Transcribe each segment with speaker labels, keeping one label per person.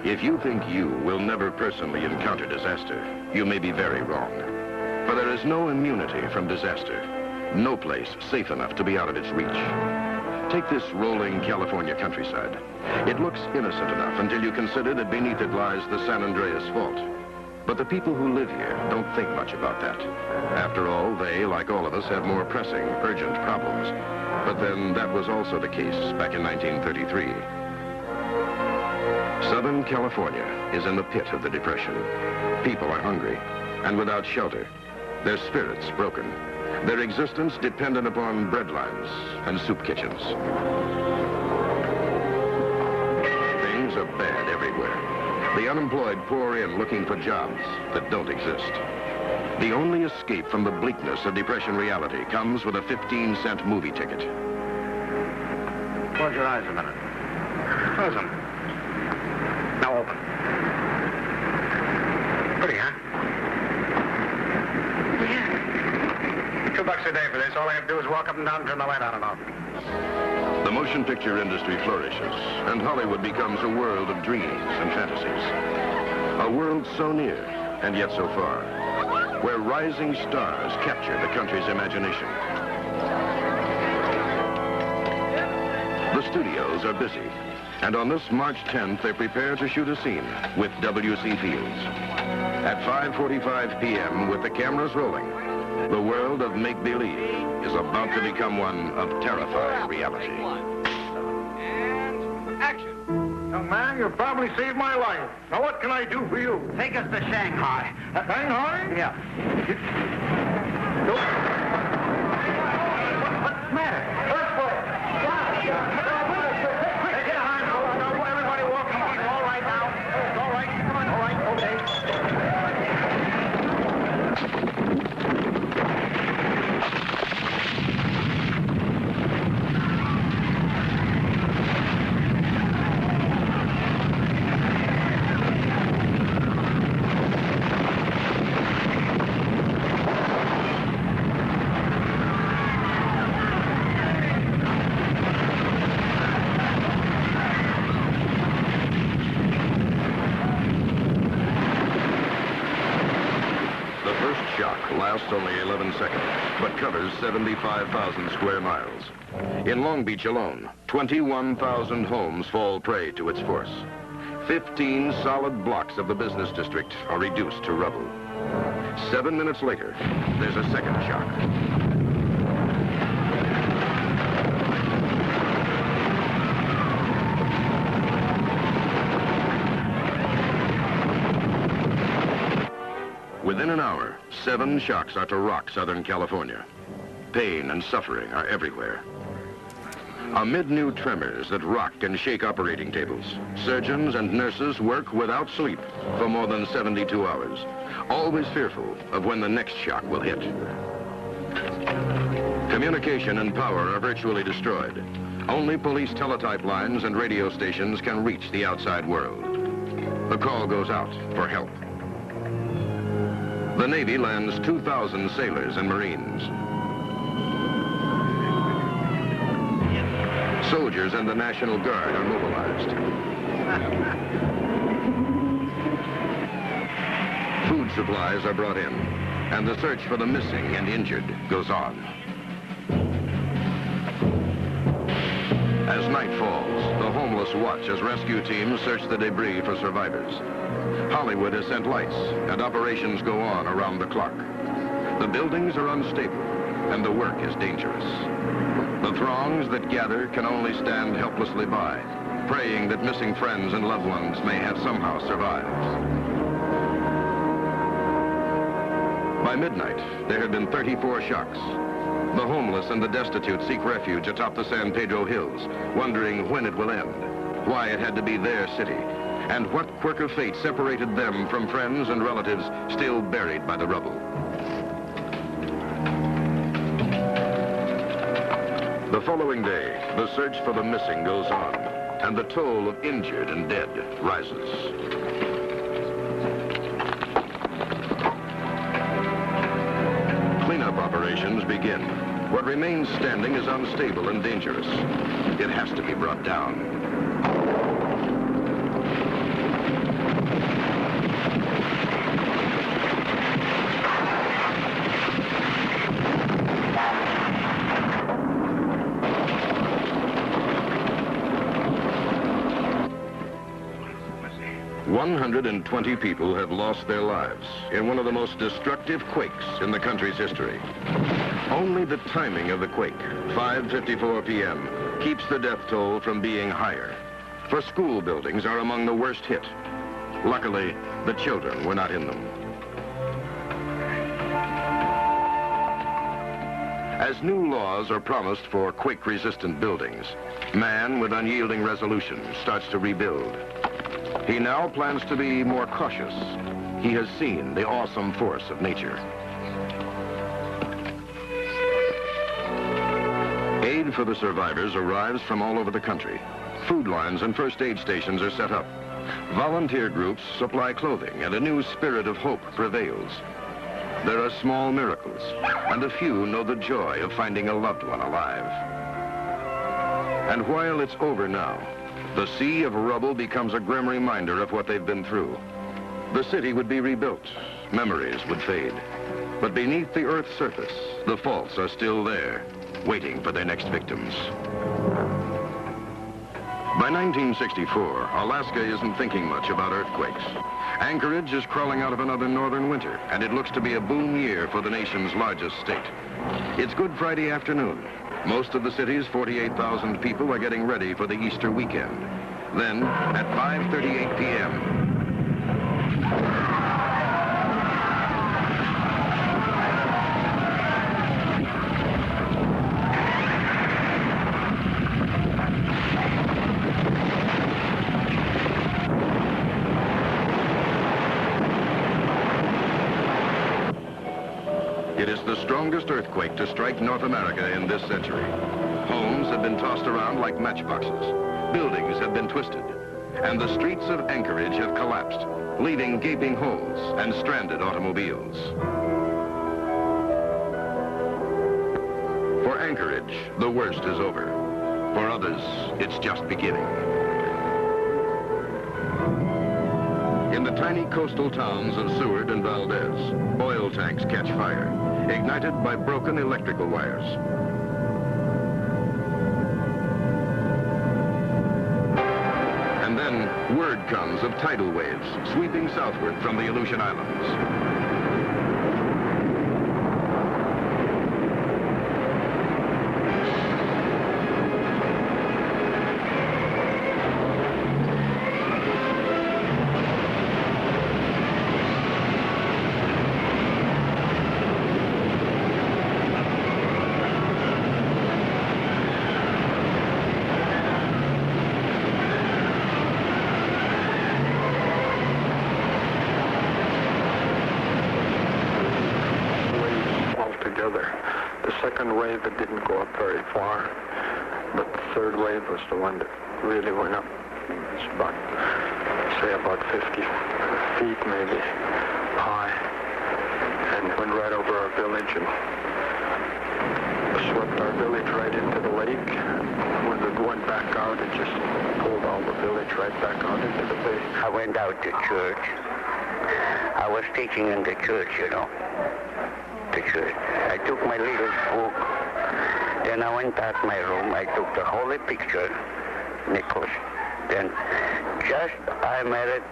Speaker 1: If you think you will never personally encounter disaster, you may be very wrong. For there is no immunity from disaster. No place safe enough to be out of its reach. Take this rolling California countryside. It looks innocent enough until you consider that beneath it lies the San Andreas Fault. But the people who live here don't think much about that. After all, they, like all of us, have more pressing, urgent problems. But then that was also the case back in 1933. Southern California is in the pit of the Depression. People are hungry and without shelter, their spirits broken, their existence dependent upon bread lines and soup kitchens. Things are bad everywhere. The unemployed pour in looking for jobs that don't exist. The only escape from the bleakness of Depression reality comes with a 15-cent movie ticket.
Speaker 2: Close your eyes a minute. Close them. Now open. Pretty, huh? Yeah. $2 a day for this. All I have to do is walk up and down and turn the light on and off.
Speaker 1: The motion picture industry flourishes, and Hollywood becomes a world of dreams and fantasies. A world so near, and yet so far, where rising stars capture the country's imagination. The studios are busy, and on this March 10th, they prepare to shoot a scene with W.C. Fields. At 5:45 p.m., with the cameras rolling, the world of make-believe is about to become one of terrifying reality.
Speaker 3: And action.
Speaker 2: Young man, you probably saved my life. Now what can I do for you?
Speaker 3: Take us to Shanghai.
Speaker 2: Shanghai?
Speaker 3: Yeah. What's the matter?
Speaker 2: Earthquake! Take it on. Everybody walk. Come on. All right now. All right. Come on. All right. Okay.
Speaker 1: Lasts only 11 seconds, but covers 75,000 square miles. In Long Beach alone, 21,000 homes fall prey to its force. 15 solid blocks of the business district are reduced to rubble. 7 minutes later, there's a second shock. Within an hour, 7 shocks are to rock Southern California. Pain and suffering are everywhere. Amid new tremors that rock and shake operating tables, surgeons and nurses work without sleep for more than 72 hours, always fearful of when the next shock will hit. Communication and power are virtually destroyed. Only police teletype lines and radio stations can reach the outside world. The call goes out for help. The Navy lands 2,000 sailors and Marines. Soldiers and the National Guard are mobilized. Food supplies are brought in, and the search for the missing and injured goes on. As night falls, the homeless watch as rescue teams search the debris for survivors. Hollywood has sent lights, and operations go on around the clock. The buildings are unstable, and the work is dangerous. The throngs that gather can only stand helplessly by, praying that missing friends and loved ones may have somehow survived. By midnight, there had been 34 shocks. The homeless and the destitute seek refuge atop the San Pedro Hills, wondering when it will end, why it had to be their city, and what quirk of fate separated them from friends and relatives still buried by the rubble. The following day, the search for the missing goes on, and the toll of injured and dead rises. Cleanup operations begin. What remains standing is unstable and dangerous. It has to be brought down. 120 people have lost their lives in one of the most destructive quakes in the country's history. Only the timing of the quake, 5:54 p.m., keeps the death toll from being higher. For school buildings are among the worst hit. Luckily, the children were not in them. As new laws are promised for quake-resistant buildings, man with unyielding resolution starts to rebuild. He now plans to be more cautious. He has seen the awesome force of nature. Aid for the survivors arrives from all over the country. Food lines and first aid stations are set up. Volunteer groups supply clothing, and a new spirit of hope prevails. There are small miracles, and a few know the joy of finding a loved one alive. And while it's over now, the sea of rubble becomes a grim reminder of what they've been through. The city would be rebuilt, memories would fade. But beneath the Earth's surface, the faults are still there, waiting for their next victims. By 1964, Alaska isn't thinking much about earthquakes. Anchorage is crawling out of another northern winter, and it looks to be a boom year for the nation's largest state. It's Good Friday afternoon. Most of the city's 48,000 people are getting ready for the Easter weekend. Then, at 5:38 p.m., it is the strongest earthquake to strike North America in this century. Homes have been tossed around like matchboxes. Buildings have been twisted. And the streets of Anchorage have collapsed, leaving gaping holes and stranded automobiles. For Anchorage, the worst is over. For others, it's just beginning. In the tiny coastal towns of Seward and Valdez, oil tanks catch fire, ignited by broken electrical wires. And then word comes of tidal waves sweeping southward from the Aleutian Islands.
Speaker 4: The second wave, it didn't go up very far, but the third wave was the one that really went up. It's about, say, about 50 feet maybe high, and went right over our village and swept our village right into the lake. When it went back out, it just pulled all the village right back out into the bay.
Speaker 3: I went out to church. I was teaching in the church, you know. The church. I took my little book. Then I went out my room. I took the holy picture, Nicholas. Then just I made it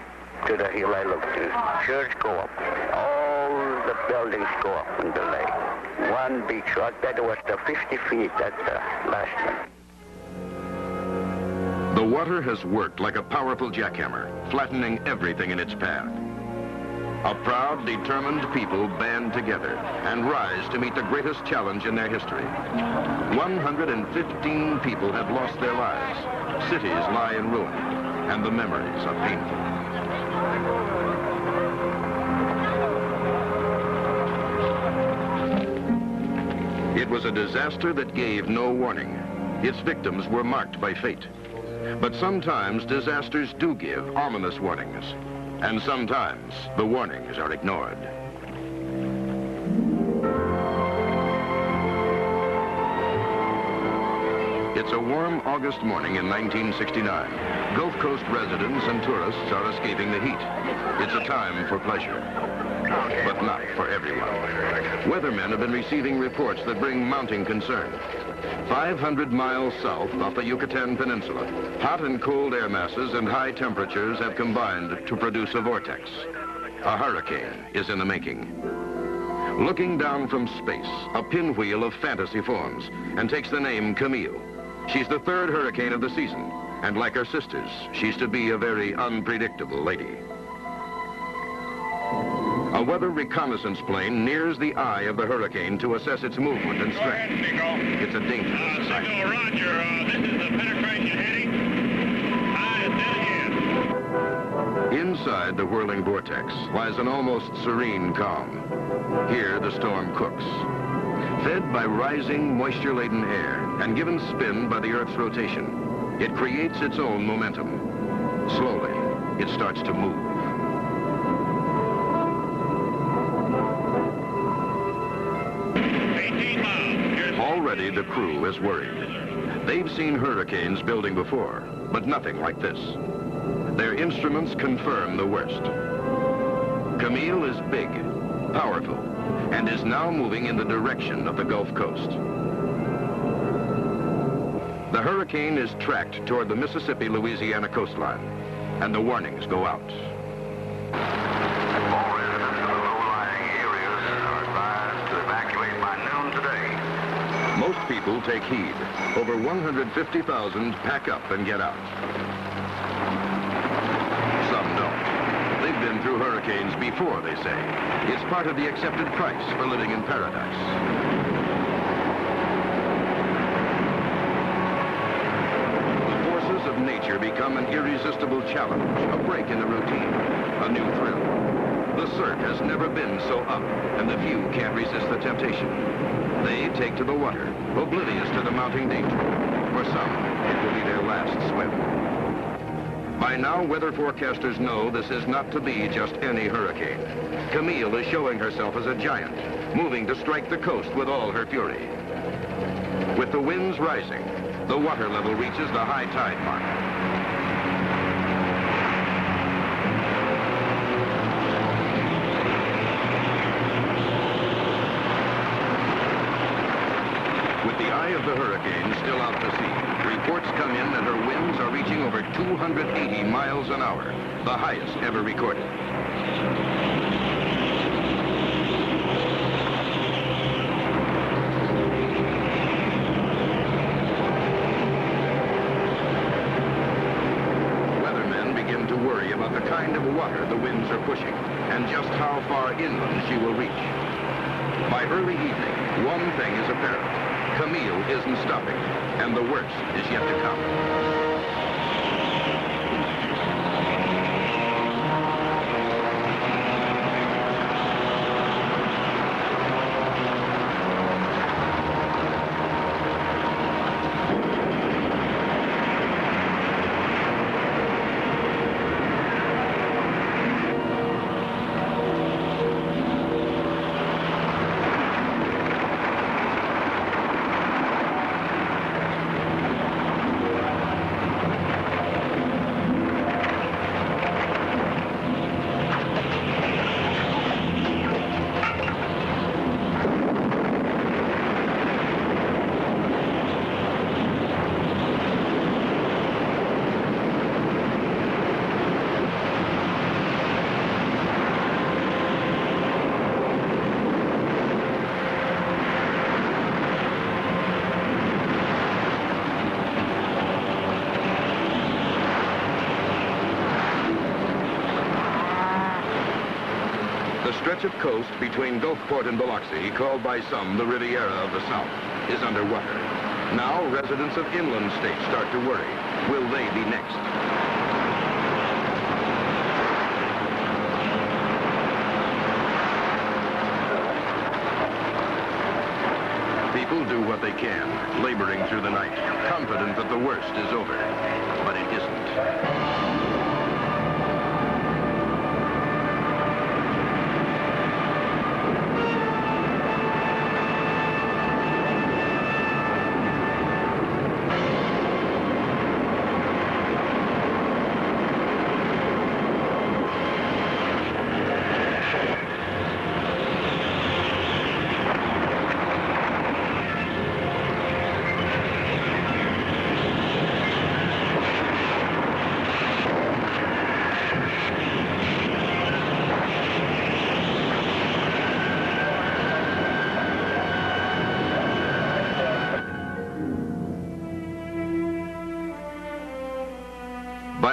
Speaker 3: to the hill. I looked to church go up. All the buildings go up in the lake. One big shot. That was the 50 feet at the last one.
Speaker 1: The water has worked like a powerful jackhammer, flattening everything in its path. A proud, determined people band together and rise to meet the greatest challenge in their history. 115 people have lost their lives. Cities lie in ruin, and the memories are painful. It was a disaster that gave no warning. Its victims were marked by fate. But sometimes disasters do give ominous warnings. And sometimes the warnings are ignored. It's a warm August morning in 1969. Gulf Coast residents and tourists are escaping the heat. It's a time for pleasure. but not for everyone. Weathermen have been receiving reports that bring mounting concern. 500 miles south off the Yucatan Peninsula, hot and cold air masses and high temperatures have combined to produce a vortex. A hurricane is in the making. Looking down from space, a pinwheel of fantasy forms and takes the name Camille. She's the third hurricane of the season, and like her sisters, she's to be a very unpredictable lady. A weather reconnaissance plane nears the eye of the hurricane to assess its movement and strength. It's a dangerous assignment.
Speaker 2: Signal, Roger. This is the penetration heading. Hi, it's in again.
Speaker 1: Inside the whirling vortex lies an almost serene calm. Here, the storm cooks. Fed by rising, moisture-laden air and given spin by the Earth's rotation, it creates its own momentum. Slowly, it starts to move. Already, the crew is worried. They've seen hurricanes building before, but nothing like this. Their instruments confirm the worst. Camille is big, powerful, and is now moving in the direction of the Gulf Coast. The hurricane is tracked toward the Mississippi-Louisiana coastline, and the warnings go out.
Speaker 3: All residents of the low-lying areas are advised to evacuate by noon today.
Speaker 1: Most people take heed. Over 150,000 pack up and get out. Some don't. They've been through hurricanes before, they say. It's part of the accepted price for living in paradise. The forces of nature become an irresistible challenge, a break in the routine, a new thrill. The surf has never been so up, and the few can't resist the temptation. They take to the water, oblivious to the mounting danger. For some, it will be their last swim. By now, weather forecasters know this is not to be just any hurricane. Camille is showing herself as a giant, moving to strike the coast with all her fury. With the winds rising, the water level reaches the high tide mark. Of the hurricane still out to sea, reports come in that her winds are reaching over 280 miles an hour, the highest ever recorded. Weathermen begin to worry about the kind of water the winds are pushing and just how far inland she will reach. By early evening, one thing is apparent. Camille isn't stopping, and the worst is yet to come. The stretch of coast between Gulfport and Biloxi, called by some the Riviera of the South, is underwater. Now, residents of inland states start to worry. Will they be next? People do what they can, laboring through the night, confident that the worst is over. But it isn't.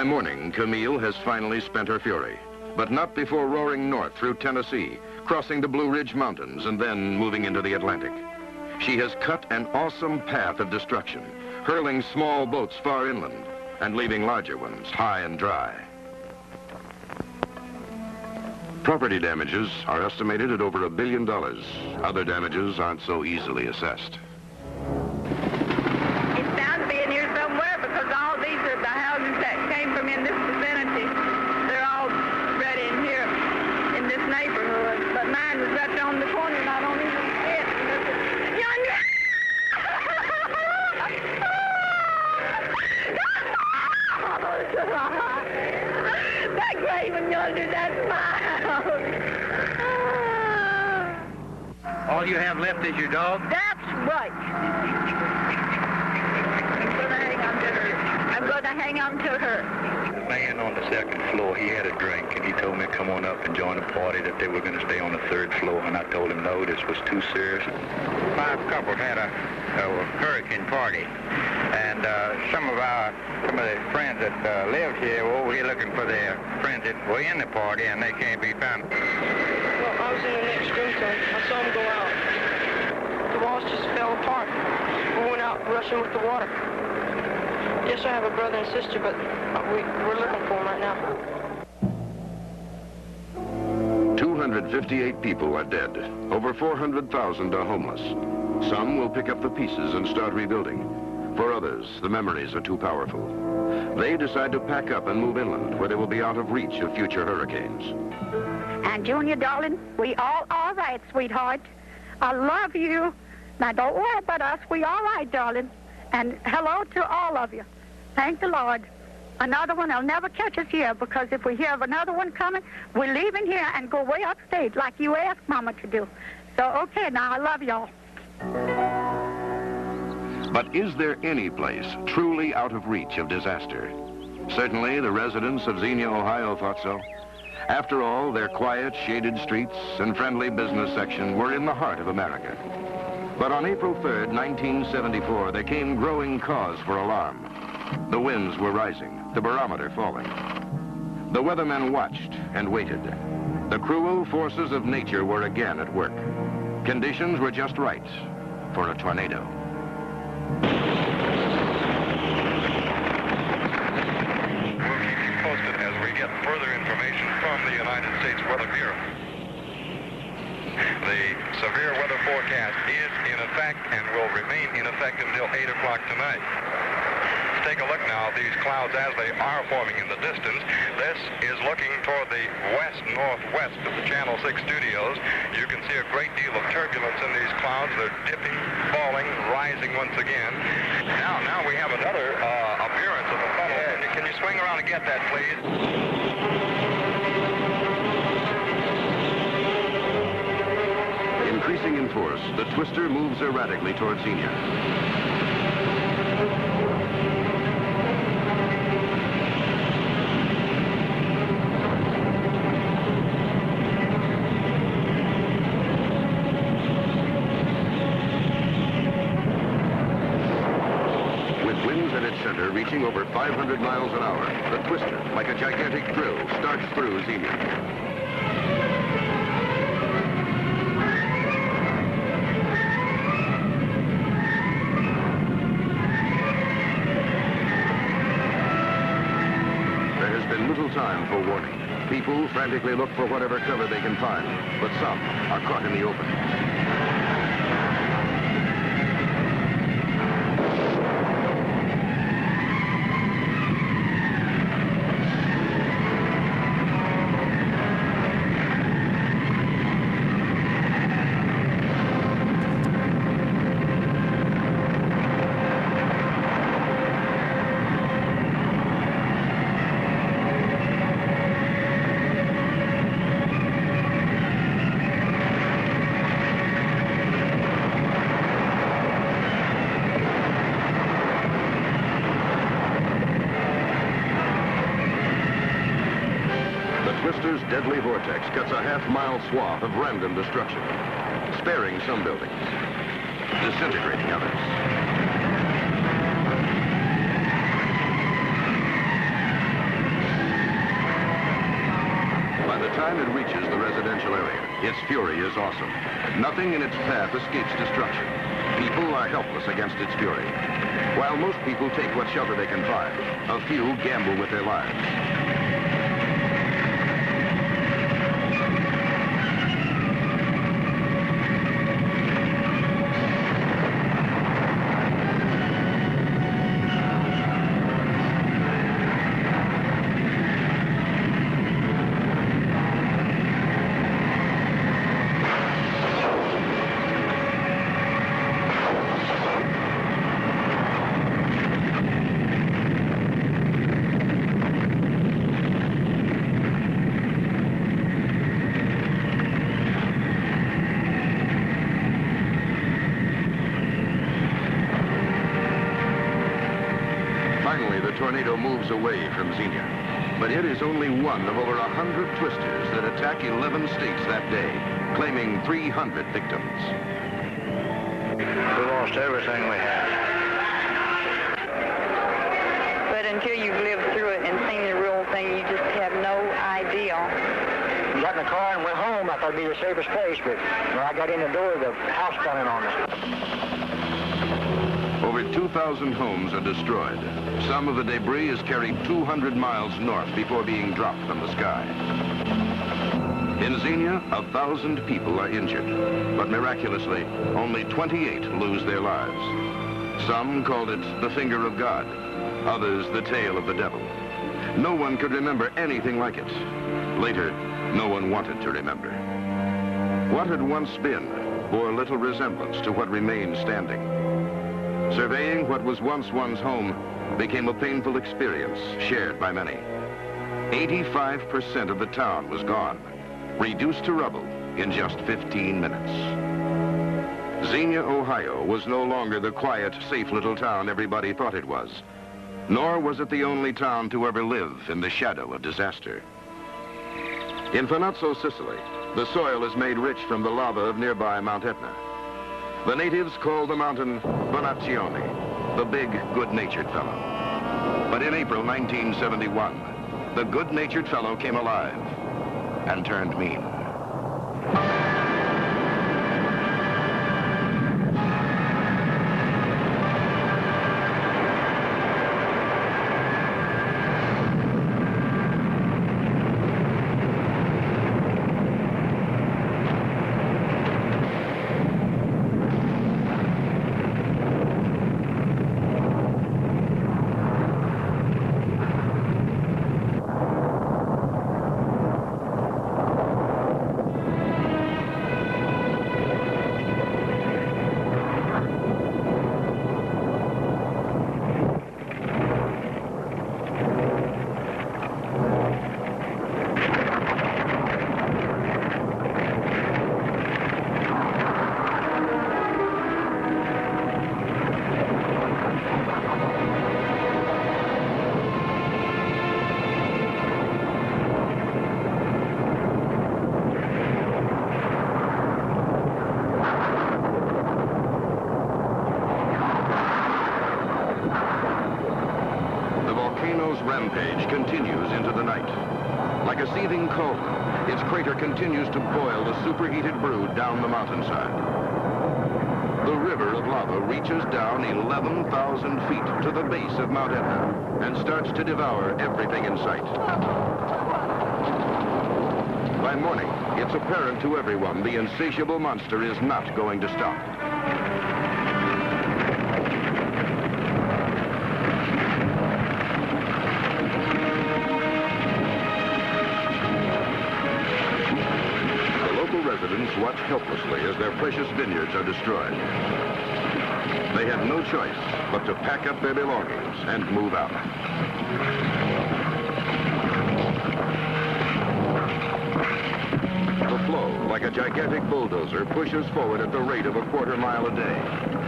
Speaker 1: By morning, Camille has finally spent her fury, but not before roaring north through Tennessee, crossing the Blue Ridge Mountains, and then moving into the Atlantic. She has cut an awesome path of destruction, hurling small boats far inland and leaving larger ones high and dry. Property damages are estimated at over $1 billion. Other damages aren't so easily assessed.
Speaker 5: It's bound to be in here somewhere because all these are the houses that came from in this vicinity. They're all right in here, in this neighborhood. But mine was right on the corner and I don't even see it. Yonder! That gray one yonder, that's mine.
Speaker 2: All you have left is your dog?
Speaker 5: That's right. I'm going to hang on to her.
Speaker 6: The man on the second floor, he had a drink, and he told me to come on up and join the party, that they were going to stay on the third floor, and I told him no, this was too serious.
Speaker 2: 5 couples had a hurricane party, and some of the friends that lived here were over here looking for their friends that were in the party, and they can't be found.
Speaker 7: Well, I was in the next room, so I saw them go out. The walls just fell apart. We went out rushing with the water. Yes, I have a brother and sister, but we're looking for them right now.
Speaker 1: 258 people are dead. Over 400,000 are homeless. Some will pick up the pieces and start rebuilding. For others, the memories are too powerful. They decide to pack up and move inland, where they will be out of reach of future hurricanes.
Speaker 5: And Junior, darling, we all right, sweetheart. I love you. Now, don't worry about us. We all right, darling. And hello to all of you. Thank the Lord. Another one will never catch us here, because if we hear of another one coming, we're leaving here and go way upstate like you asked Mama to do. So, okay, now I love y'all.
Speaker 1: But is there any place truly out of reach of disaster? Certainly the residents of Xenia, Ohio thought so. After all, their quiet, shaded streets and friendly business section were in the heart of America. But on April 3rd, 1974, there came growing cause for alarm. The winds were rising, the barometer falling. The weathermen watched and waited. The cruel forces of nature were again at work. Conditions were just right for a tornado.
Speaker 6: We'll keep you posted as we get further information from the United States Weather Bureau. The severe weather forecast is in effect and will remain in effect until 8 o'clock tonight. Take a look now at these clouds as they are forming in the distance. This is looking toward the west-northwest of the Channel 6 studios. You can see a great deal of turbulence in these clouds. They're dipping, falling, rising once again. Now we have another appearance of a funnel. Yeah. Can you swing around and get that, please?
Speaker 1: Increasing in force, the twister moves erratically towards Xenia. Center reaching over 500 miles an hour, the twister, like a gigantic drill, starts through Xenia. There has been little time for warning. People frantically look for whatever cover they can find, but some are caught in the open. Twister's deadly vortex cuts a half-mile swath of random destruction, sparing some buildings, disintegrating others. time it reaches the residential area, its fury is awesome. Nothing in its path escapes destruction. People are helpless against its fury. While most people take what shelter they can find, a few gamble with their lives. Tornado moves away from Xenia, but it is only one of over 100 twisters that attack 11 states that day, claiming 300 victims.
Speaker 2: We lost everything we had.
Speaker 8: But until you've lived through it and seen the real thing, you just have no idea.
Speaker 9: Got in the car and went home. I thought it'd be the safest place, but when I got in the door, the house fell in on us.
Speaker 1: Over 2,000 homes are destroyed. Some of the debris is carried 200 miles north before being dropped from the sky. In Xenia, 1,000 people are injured, but miraculously, only 28 lose their lives. Some called it the finger of God, others the tail of the devil. No one could remember anything like it. Later, no one wanted to remember. What had once been bore little resemblance to what remained standing. Surveying what was once one's home became a painful experience shared by many. 85% of the town was gone, reduced to rubble in just 15 minutes. Xenia, Ohio was no longer the quiet, safe little town everybody thought it was, nor was it the only town to ever live in the shadow of disaster. In Finazzo, Sicily, the soil is made rich from the lava of nearby Mount Etna. The natives call the mountain Bonacione, the big, good-natured fellow. But in April 1971, the good-natured fellow came alive and turned mean. Rampage continues into the night. Like a seething cauldron, its crater continues to boil the superheated brood down the mountainside. The river of lava reaches down 11,000 feet to the base of Mount Etna and starts to devour everything in sight. By morning, it's apparent to everyone the insatiable monster is not going to stop. Residents watch helplessly as their precious vineyards are destroyed. They have no choice but to pack up their belongings and move out. The flow, like a gigantic bulldozer, pushes forward at the rate of a quarter mile a day.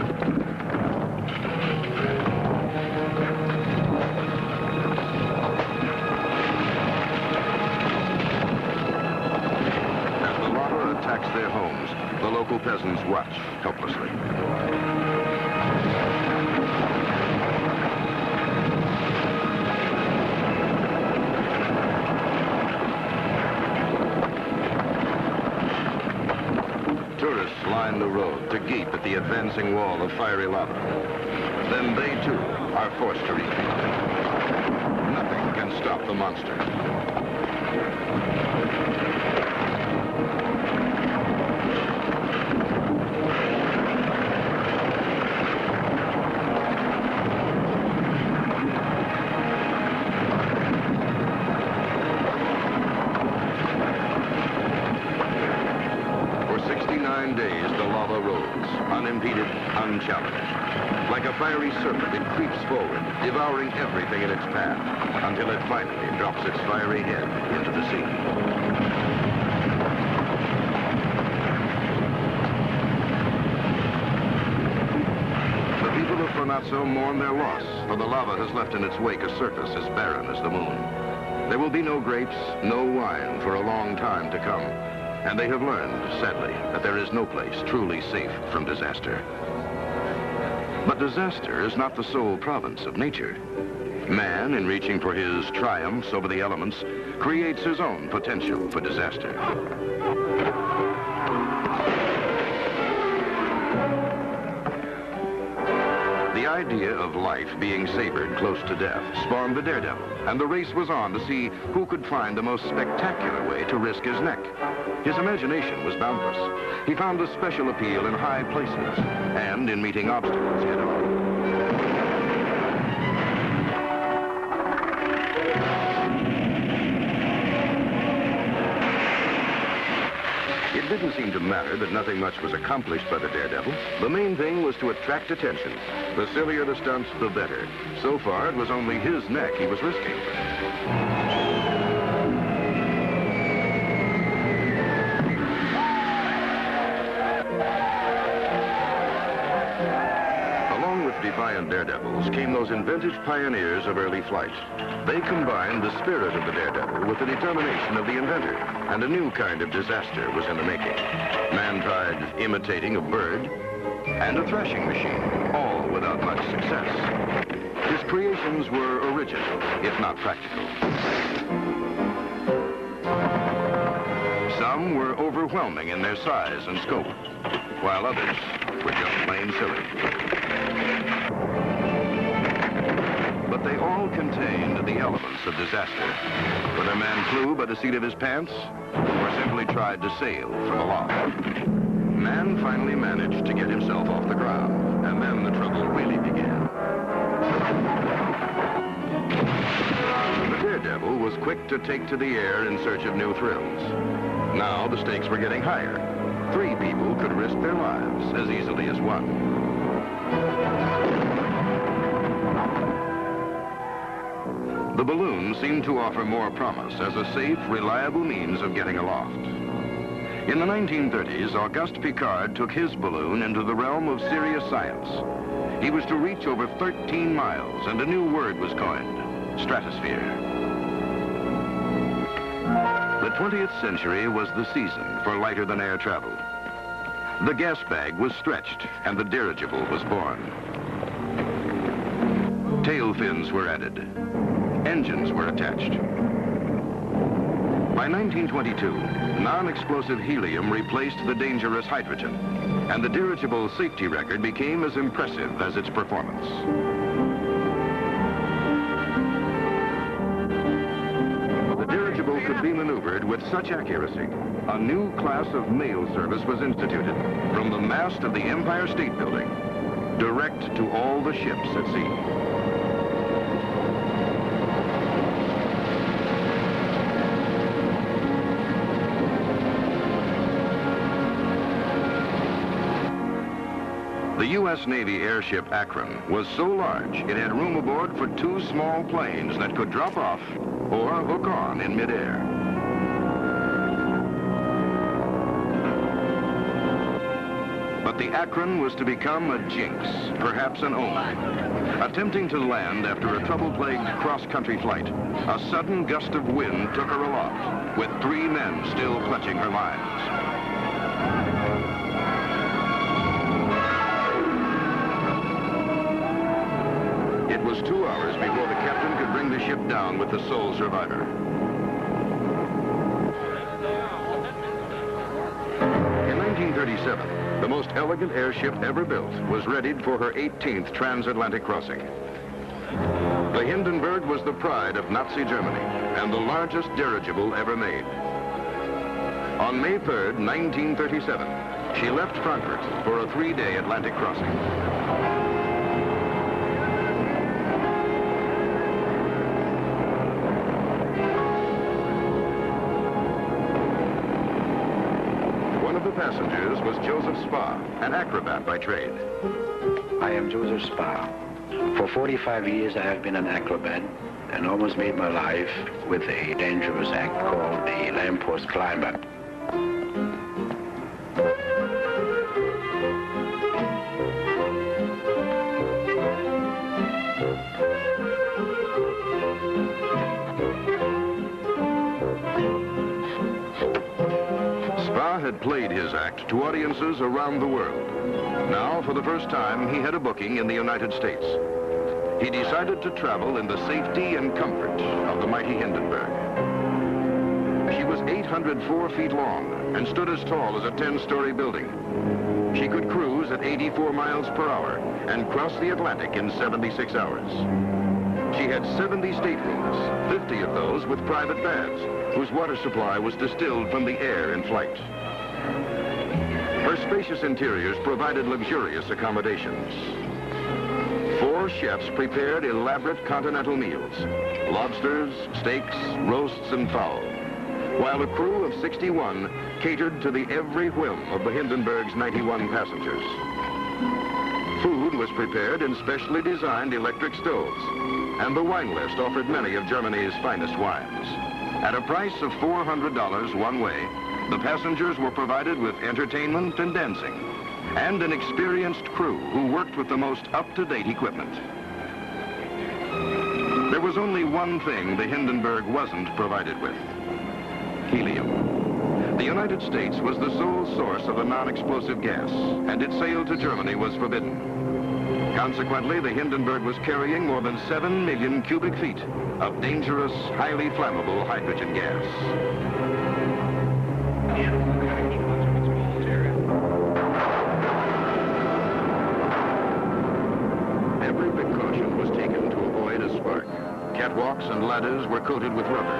Speaker 1: Their homes, the local peasants watch helplessly. Tourists line the road to gape at the advancing wall of fiery lava. Then they, too, are forced to retreat. Nothing can stop the monster. For 69 days, the lava rose, unimpeded, unchallenged. Like a fiery serpent, it creeps forward, devouring everything in its path, until it finally drops its fiery head into the sea. The people of Fornazzo mourn their loss, for the lava has left in its wake a surface as barren as the moon. There will be no grapes, no wine for a long time to come, and they have learned, sadly, that there is no place truly safe from disaster. But disaster is not the sole province of nature. Man, in reaching for his triumphs over the elements, creates his own potential for disaster. The idea of life being savored close to death spawned the daredevil, and the race was on to see who could find the most spectacular way to risk his neck. His imagination was boundless. He found a special appeal in high places and in meeting obstacles head on. It didn't seem to matter that nothing much was accomplished by the daredevil. The main thing was to attract attention. The sillier the stunts, the better. So far, it was only his neck he was risking. Defiant daredevils came those inventive pioneers of early flight. They combined the spirit of the daredevil with the determination of the inventor, and a new kind of disaster was in the making. Man tried imitating a bird and a threshing machine, all without much success. His creations were original, if not practical. Some were overwhelming in their size and scope, while others were just plain silly. But they all contained the elements of disaster, whether man flew by the seat of his pants or simply tried to sail from aloft. Man finally managed to get himself off the ground, and then the trouble really began. The daredevil was quick to take to the air in search of new thrills. Now the stakes were getting higher. 3 people could risk their lives as easily as one. The balloon seemed to offer more promise as a safe, reliable means of getting aloft. In the 1930s, Auguste Piccard took his balloon into the realm of serious science. He was to reach over 13 miles, and a new word was coined: stratosphere. The 20th century was the season for lighter-than-air travel. The gas bag was stretched, and the dirigible was born. Tail fins were added. Engines were attached. By 1922, non-explosive helium replaced the dangerous hydrogen, and the dirigible's safety record became as impressive as its performance. The dirigible could be maneuvered with such accuracy, a new class of mail service was instituted from the mast of the Empire State Building, direct to all the ships at sea. The U.S. Navy airship Akron was so large it had room aboard for 2 small planes that could drop off or hook on in midair. But the Akron was to become a jinx, perhaps an omen. Attempting to land after a trouble-plagued cross-country flight, a sudden gust of wind took her aloft, with 3 men still clutching her lines. It was 2 hours before the captain could bring the ship down with the sole survivor. In 1937, the most elegant airship ever built was readied for her 18th transatlantic crossing. The Hindenburg was the pride of Nazi Germany and the largest dirigible ever made. On May 3rd, 1937, she left Frankfurt for a 3-day Atlantic crossing. One of the passengers was Joseph Spa, an acrobat by trade.
Speaker 10: I am Joseph Spa. For 45 years I have been an acrobat and almost made my life with a dangerous act called the lamppost climber.
Speaker 1: Spa had played his act to audiences around the world. Now, for the first time, he had a booking in the United States. He decided to travel in the safety and comfort of the mighty Hindenburg. She was 804 feet long and stood as tall as a 10-story building. She could cruise at 84 miles per hour and cross the Atlantic in 76 hours. She had 70 staterooms, 50 of those with private baths, whose water supply was distilled from the air in flight. Her spacious interiors provided luxurious accommodations. 4 chefs prepared elaborate continental meals: lobsters, steaks, roasts, and fowl, while a crew of 61 catered to the every whim of the Hindenburg's 91 passengers. Food was prepared in specially designed electric stoves, and the wine list offered many of Germany's finest wines. At a price of $400 one way, the passengers were provided with entertainment and dancing, and an experienced crew who worked with the most up-to-date equipment. There was only one thing the Hindenburg wasn't provided with: helium. The United States was the sole source of the non-explosive gas, and its sale to Germany was forbidden. Consequently, the Hindenburg was carrying more than 7 million cubic feet of dangerous, highly flammable hydrogen gas. Every precaution was taken to avoid a spark. Catwalks and ladders were coated with rubber.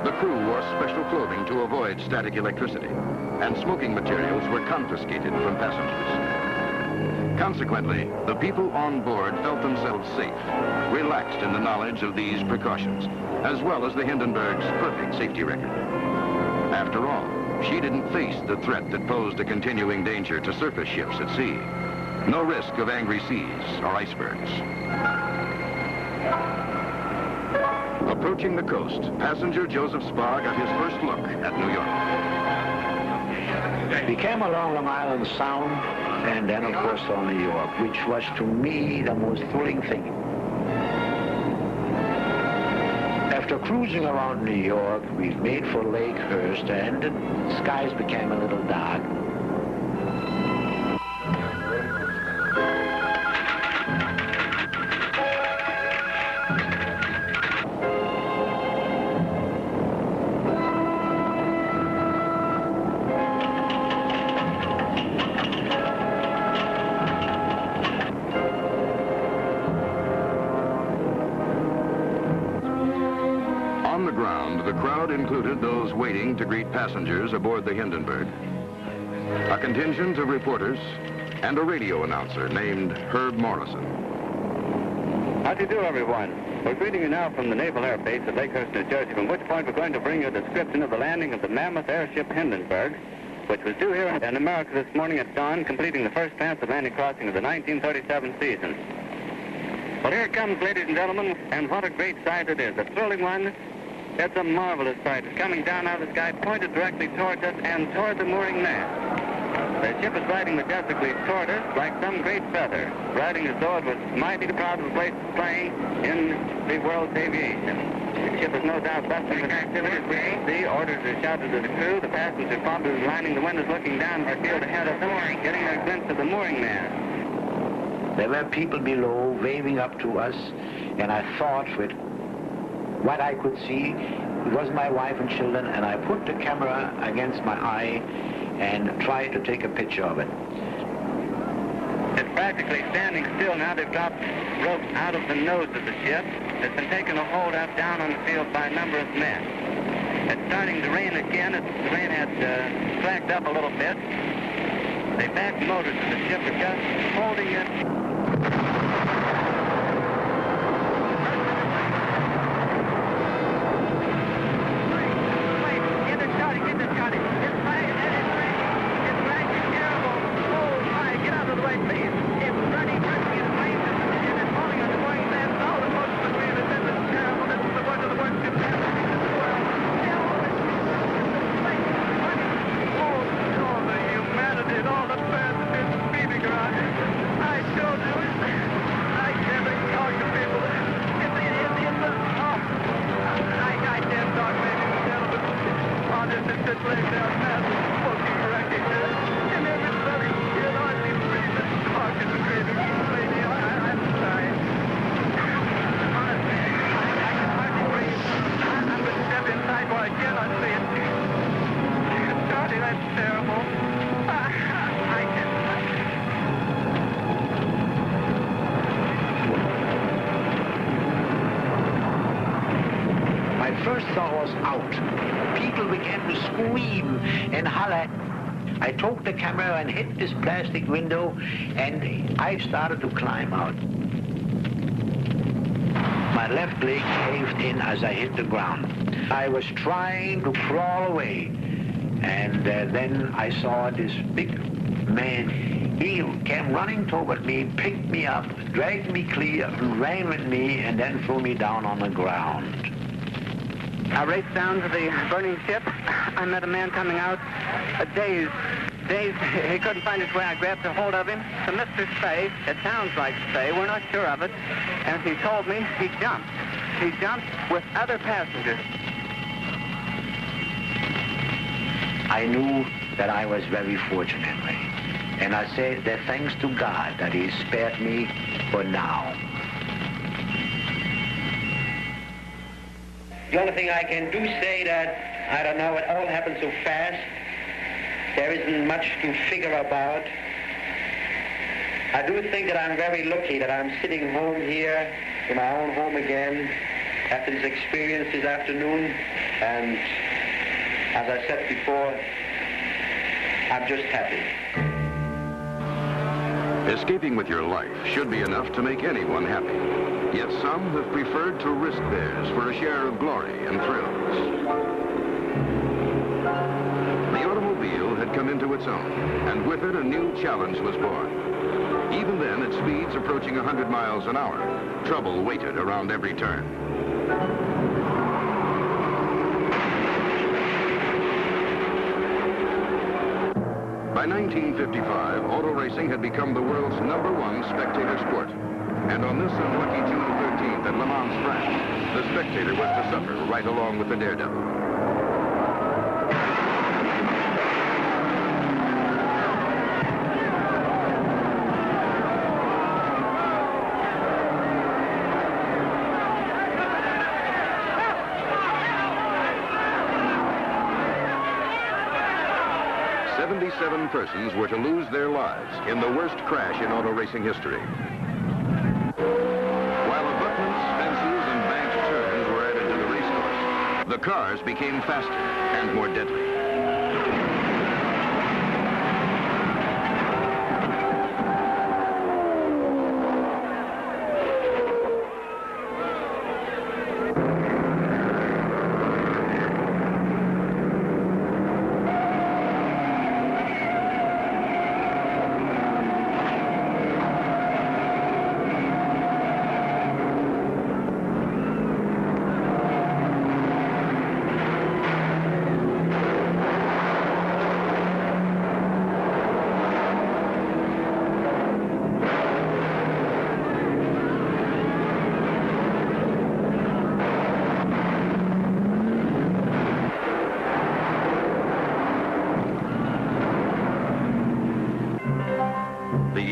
Speaker 1: The crew wore special clothing to avoid static electricity, and smoking materials were confiscated from passengers. Consequently, the people on board felt themselves safe, relaxed in the knowledge of these precautions, as well as the Hindenburg's perfect safety record. After all, she didn't face the threat that posed a continuing danger to surface ships at sea. No risk of angry seas or icebergs. Approaching the coast, passenger Joseph Spa got his first look at New York.
Speaker 10: We came along Long Island Sound and then, of course, on New York, which was to me the most thrilling thing. After cruising around New York, we made for Lake Hurst, and the skies became a little dark.
Speaker 1: Included those waiting to greet passengers aboard the Hindenburg, a contingent of reporters, and a radio announcer named Herb Morrison.
Speaker 11: How do you do, everyone? We're greeting you now from the Naval Air Base at Lakehurst, New Jersey, from which point we're going to bring you a description of the landing of the mammoth airship Hindenburg, which was due here in America this morning at dawn, completing the first transatlantic crossing of the 1937 season. Well, here it comes, ladies and gentlemen, and what a great sight it is, a thrilling one. It's a marvelous sight. It's coming down out of the sky, pointed directly towards us and toward the mooring mast. The ship is riding majestically toward us like some great feather, riding as though it was mighty proud of the place it's playing in the world's aviation. The ship is no doubt bustling with activity as we can see. Orders are shouted to the crew. The passengers probably lining the windows looking down our field ahead of them, getting a glimpse of the mooring mast.
Speaker 10: There were people below waving up to us, and I thought with what I could see, it was my wife and children, and I put the camera against my eye, and try to take a picture of it.
Speaker 11: It's practically standing still now. They've dropped ropes out of the nose of the ship. It's been taken a hold of down on the field by a number of men. It's starting to rain again. The rain has slacked up a little bit. The back motors of the ship are just holding it.
Speaker 10: I took the camera and hit this plastic window, and I started to climb out. My left leg caved in as I hit the ground. I was trying to crawl away, and then I saw this big man. He came running toward me, picked me up, dragged me clear, ran with me, and then threw me down on the ground.
Speaker 12: I raced down to the burning ship. I met a man coming out, dazed. He couldn't find his way. I grabbed a hold of him. So Mr. Spay, it sounds like Spay, we're not sure of it. And he told me he jumped. He jumped with other passengers.
Speaker 10: I knew that I was very fortunate, and I said that thanks to God that he spared me for now.
Speaker 13: The only thing I can do say that, I don't know, it all happened so fast. There isn't much to figure about. I do think that I'm very lucky that I'm sitting home here in my own home again after this experience this afternoon. And as I said before, I'm just happy.
Speaker 1: Escaping with your life should be enough to make anyone happy. Yet some have preferred to risk theirs for a share of glory and thrills. The automobile had come into its own, and with it a new challenge was born. Even then, at speeds approaching 100 miles an hour, trouble waited around every turn. By 1955, auto racing had become the world's #1 spectator sport. And on this unlucky June 13th at LeMans, France, the spectator was to suffer right along with the daredevil. Seven persons were to lose their lives in the worst crash in auto racing history. While abutments, fences, and banked turns were added to the racecourse, the cars became faster and more deadly.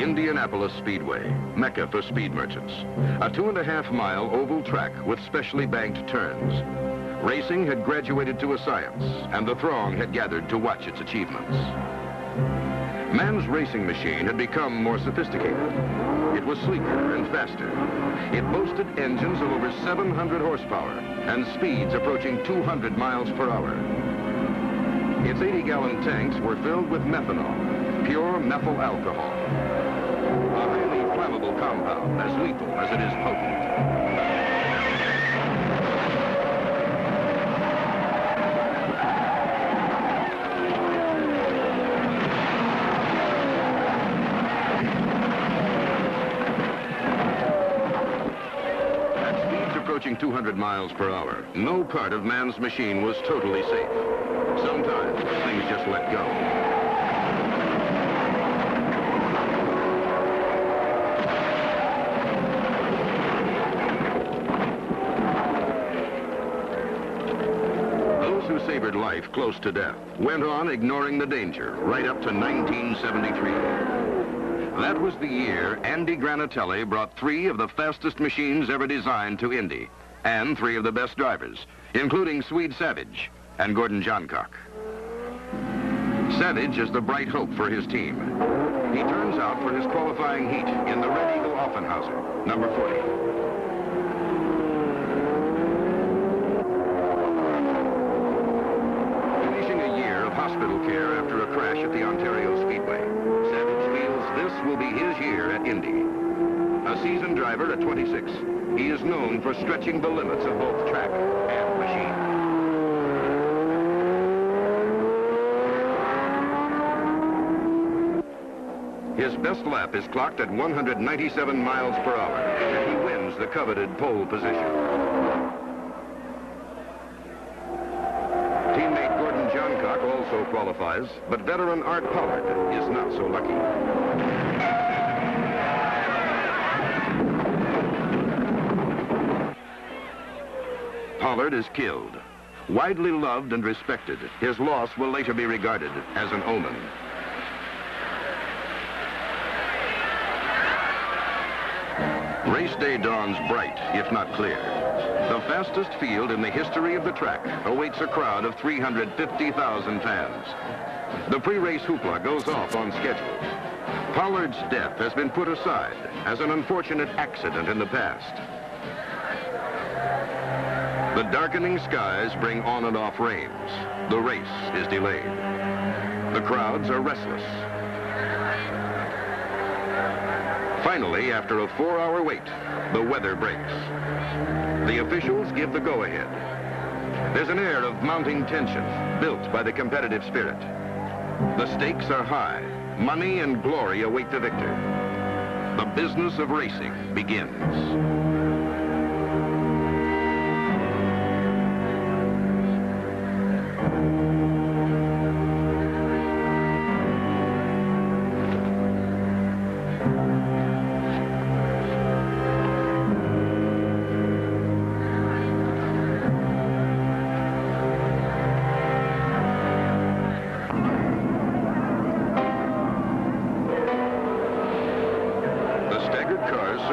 Speaker 1: Indianapolis Speedway, Mecca for speed merchants. A 2.5-mile oval track with specially banked turns. Racing had graduated to a science, and the throng had gathered to watch its achievements. Man's racing machine had become more sophisticated. It was sleeker and faster. It boasted engines of over 700 horsepower and speeds approaching 200 miles per hour. Its 80-gallon tanks were filled with methanol, pure methyl alcohol, a highly flammable compound as lethal as it is potent. Approaching 200 miles per hour, no part of man's machine was totally safe. Sometimes things just let go. Those who savored life close to death went on ignoring the danger right up to 1973. That was the year Andy Granatelli brought 3 of the fastest machines ever designed to Indy, and 3 of the best drivers, including Swede Savage and Gordon Johncock. Savage is the bright hope for his team. He turns out for his qualifying heat in the Red Eagle Offenhauser, number 40. Finishing a year of hospital care after a crash at the Ontario Speedway, this will be his year at Indy. A seasoned driver at 26, he is known for stretching the limits of both track and machine. His best lap is clocked at 197 miles per hour, and he wins the coveted pole position. Teammate Gordon Johncock also qualifies, but veteran Art Pollard is not so lucky. Pollard is killed. Widely loved and respected, his loss will later be regarded as an omen. Race day dawns bright, if not clear. The fastest field in the history of the track awaits a crowd of 350,000 fans. The pre-race hoopla goes off on schedule. Pollard's death has been put aside as an unfortunate accident in the past. The darkening skies bring on and off rains. The race is delayed. The crowds are restless. Finally, after a 4-hour wait, the weather breaks. The officials give the go-ahead. There's an air of mounting tension built by the competitive spirit. The stakes are high. Money and glory await the victor. The business of racing begins.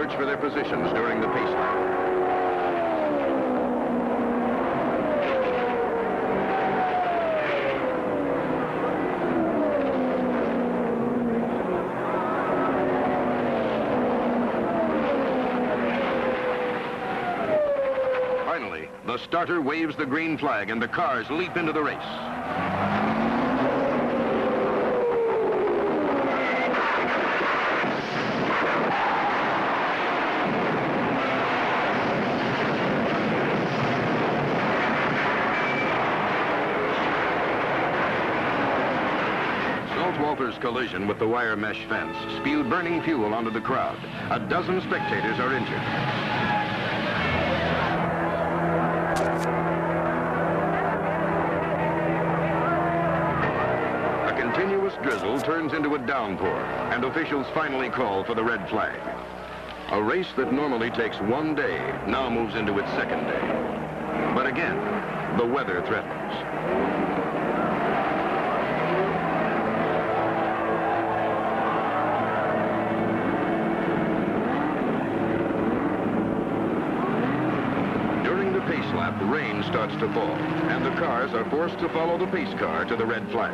Speaker 1: For their positions during the pace lap. Finally, the starter waves the green flag and the cars leap into the race. Walter's collision with the wire mesh fence spewed burning fuel onto the crowd. A dozen spectators are injured. A continuous drizzle turns into a downpour, and officials finally call for the red flag. A race that normally takes 1 day now moves into its 2nd day. But again, the weather threatens. Lap, rain starts to fall, and the cars are forced to follow the pace car to the red flag.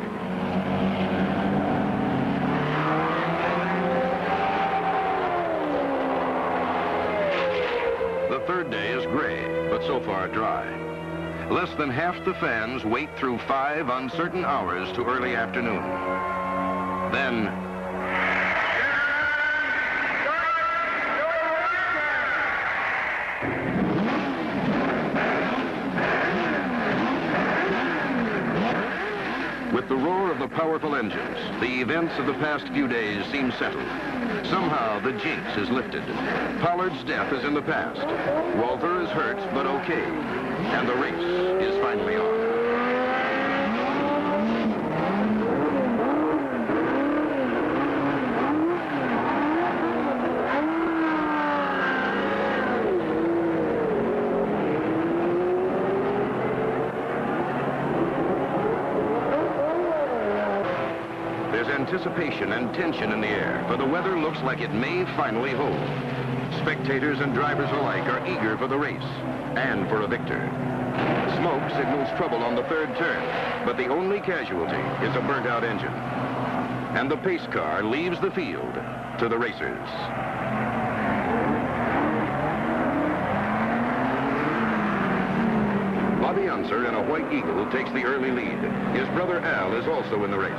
Speaker 1: but so far dry. Less than half the fans wait through 5 uncertain hours to early afternoon. Then, with the roar of the powerful engines, the events of the past few days seem settled. Somehow, the jinx is lifted. Pollard's death is in the past. Walter is hurt, but okay. And the race is finally on. Anticipation and tension in the air, for the weather looks like it may finally hold. Spectators and drivers alike are eager for the race and for a victor. Smoke signals trouble on the 3rd turn, but the only casualty is a burnt-out engine. And the pace car leaves the field to the racers. Bobby Unser in a White Eagle takes the early lead. His brother Al is also in the race.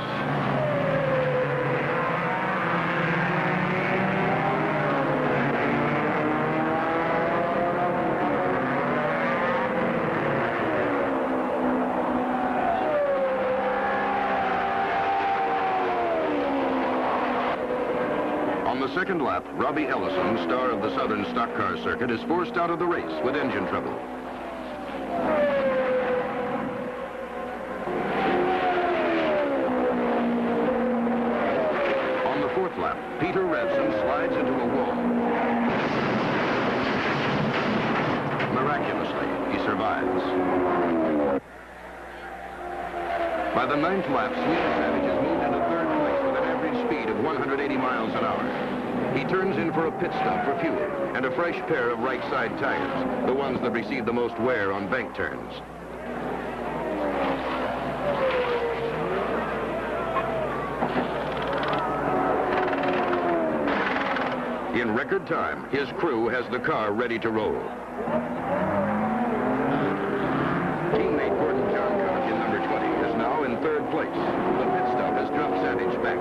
Speaker 1: On the second lap, Robbie Ellison, star of the Southern Stock Car Circuit, is forced out of the race with engine trouble. On the 4th lap, Peter Revson slides into a wall. Miraculously, he survives. By the 9th lap, Sweet Savage is moved into 3rd place with an average speed of 180 miles an hour. He turns in for a pit stop for fuel and a fresh pair of right side tires, the ones that receive the most wear on bank turns. In record time, his crew has the car ready to roll. Teammate Gordon Johncock in number 20 is now in 3rd place. The pit stop has dropped Savage back.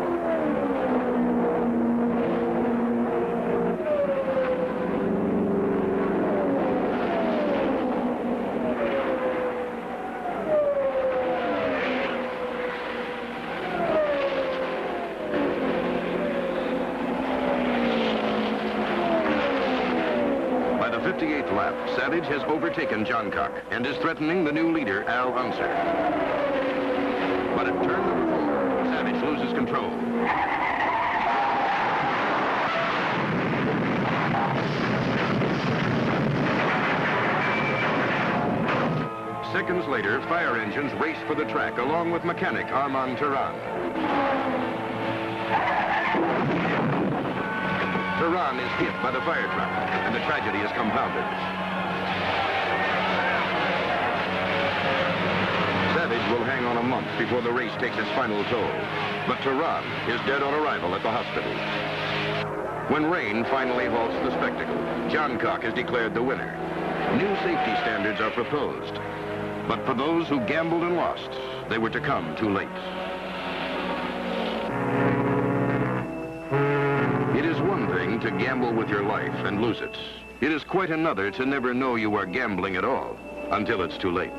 Speaker 1: Savage has overtaken Johncock and is threatening the new leader, Al Unser. But at turn number 4, Savage loses control. Seconds later, fire engines race for the track along with mechanic Armand Teton. Teton is hit by the fire truck, and the tragedy is compounded. Savage will hang on a month before the race takes its final toll, but Teton is dead on arrival at the hospital. When rain finally halts the spectacle, Johncock is declared the winner. New safety standards are proposed, but for those who gambled and lost, they were to come too late. It is one thing to gamble with your life and lose it. It is quite another to never know you are gambling at all until it's too late.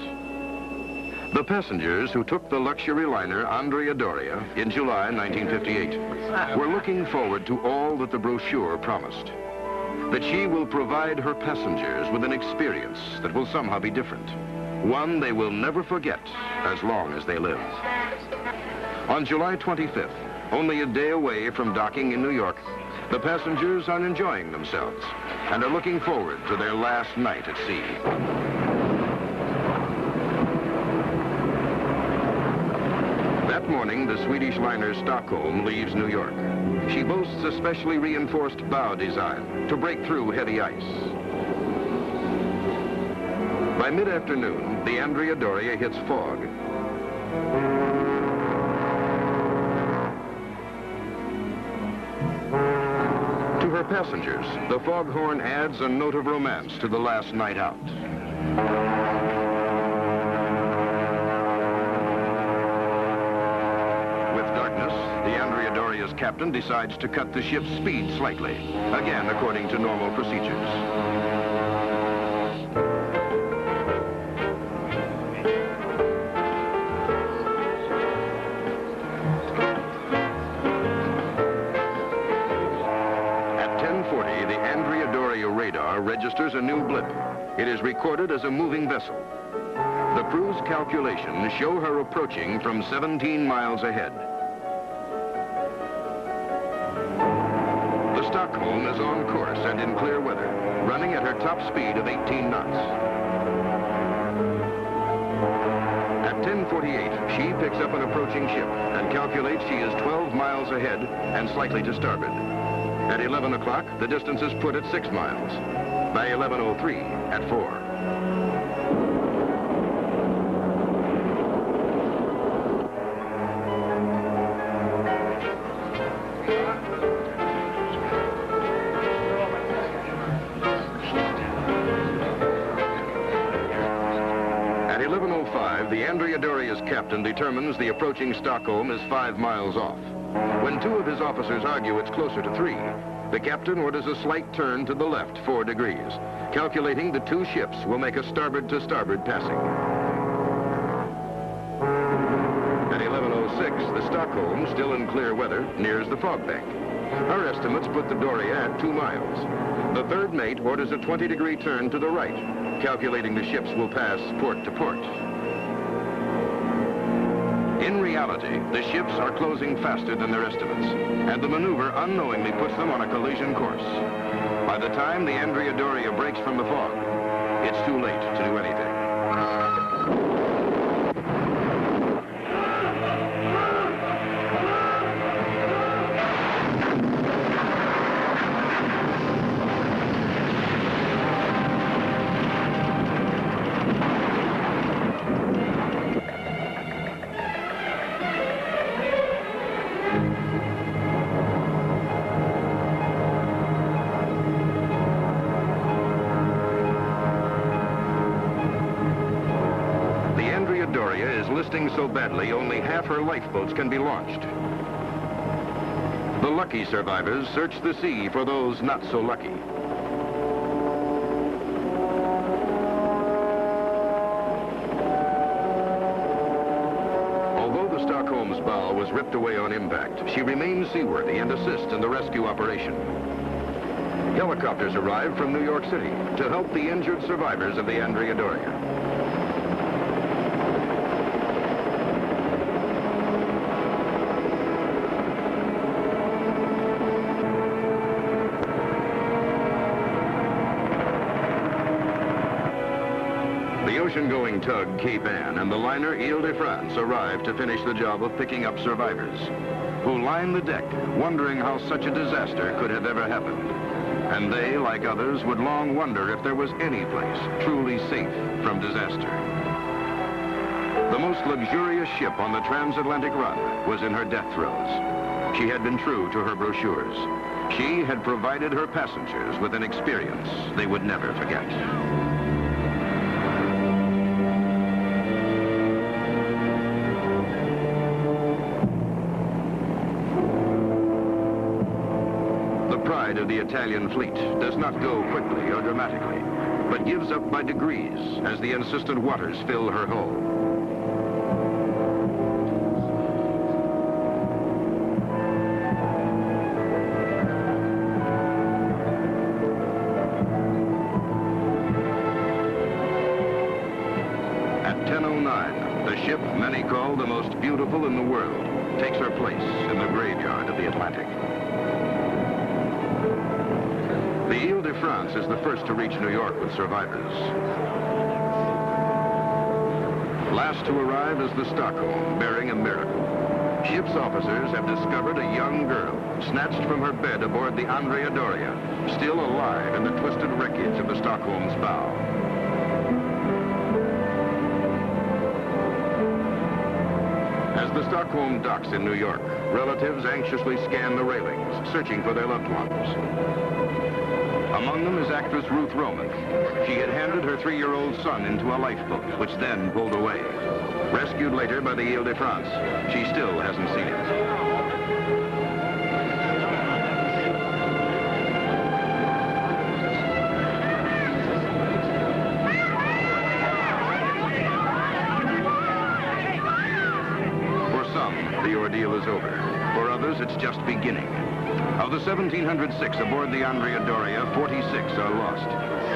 Speaker 1: The passengers who took the luxury liner Andrea Doria in July 1958 were looking forward to all that the brochure promised. That she will provide her passengers with an experience that will somehow be different. One they will never forget as long as they live. On July 25th, only a day away from docking in New York, the passengers are enjoying themselves and are looking forward to their last night at sea. That morning, the Swedish liner Stockholm leaves New York. She boasts a specially reinforced bow design to break through heavy ice. By mid-afternoon, the Andrea Doria hits fog. To her passengers, the foghorn adds a note of romance to the last night out. With darkness, the Andrea Doria's captain decides to cut the ship's speed slightly, again according to normal procedures. Registers a new blip. It is recorded as a moving vessel. The crew's calculations show her approaching from 17 miles ahead. The Stockholm is on course and in clear weather, running at her top speed of 18 knots. At 10:48, she picks up an approaching ship and calculates she is 12 miles ahead and slightly to starboard. At 11 o'clock, the distance is put at 6 miles. By 11:03, at 4. At 11:05, the Andrea Doria's captain determines the approaching Stockholm is 5 miles off. When two of his officers argue it's closer to 3, the captain orders a slight turn to the left 4 degrees, calculating the two ships will make a starboard-to-starboard passing. At 11:06, the Stockholm, still in clear weather, nears the fog bank. Our estimates put the Doria at 2 miles. The third mate orders a 20-degree turn to the right, calculating the ships will pass port to port. In reality, the ships are closing faster than their estimates, and the maneuver unknowingly puts them on a collision course. By the time the Andrea Doria breaks from the fog, it's too late to do anything. So badly, only half her lifeboats can be launched. The lucky survivors search the sea for those not so lucky. Although the Stockholm's bow was ripped away on impact, she remains seaworthy and assists in the rescue operation. Helicopters arrived from New York City to help the injured survivors of the Andrea Doria. Ocean-going tug Cape Ann and the liner Ile de France arrived to finish the job of picking up survivors, who line the deck, wondering how such a disaster could have ever happened. And they, like others, would long wonder if there was any place truly safe from disaster. The most luxurious ship on the transatlantic run was in her death throes. She had been true to her brochures. She had provided her passengers with an experience they would never forget. Of the Italian fleet does not go quickly or dramatically, but gives up by degrees as the insistent waters fill her hull. At 10:09, the ship many call the most beautiful in the world takes her place in the graveyard of the Atlantic. The Ile de France is the first to reach New York with survivors. Last to arrive is the Stockholm, bearing a miracle. Ship's officers have discovered a young girl, snatched from her bed aboard the Andrea Doria, still alive in the twisted wreckage of the Stockholm's bow. As the Stockholm docks in New York, relatives anxiously scan the railings, searching for their loved ones. Among them is actress Ruth Roman. She had handed her 3-year-old son into a lifeboat, which then pulled away. Rescued later by the Ile-de-France, she still hasn't seen it. The ordeal is over. For others, it's just beginning. Of the 1,706 aboard the Andrea Doria, 46 are lost.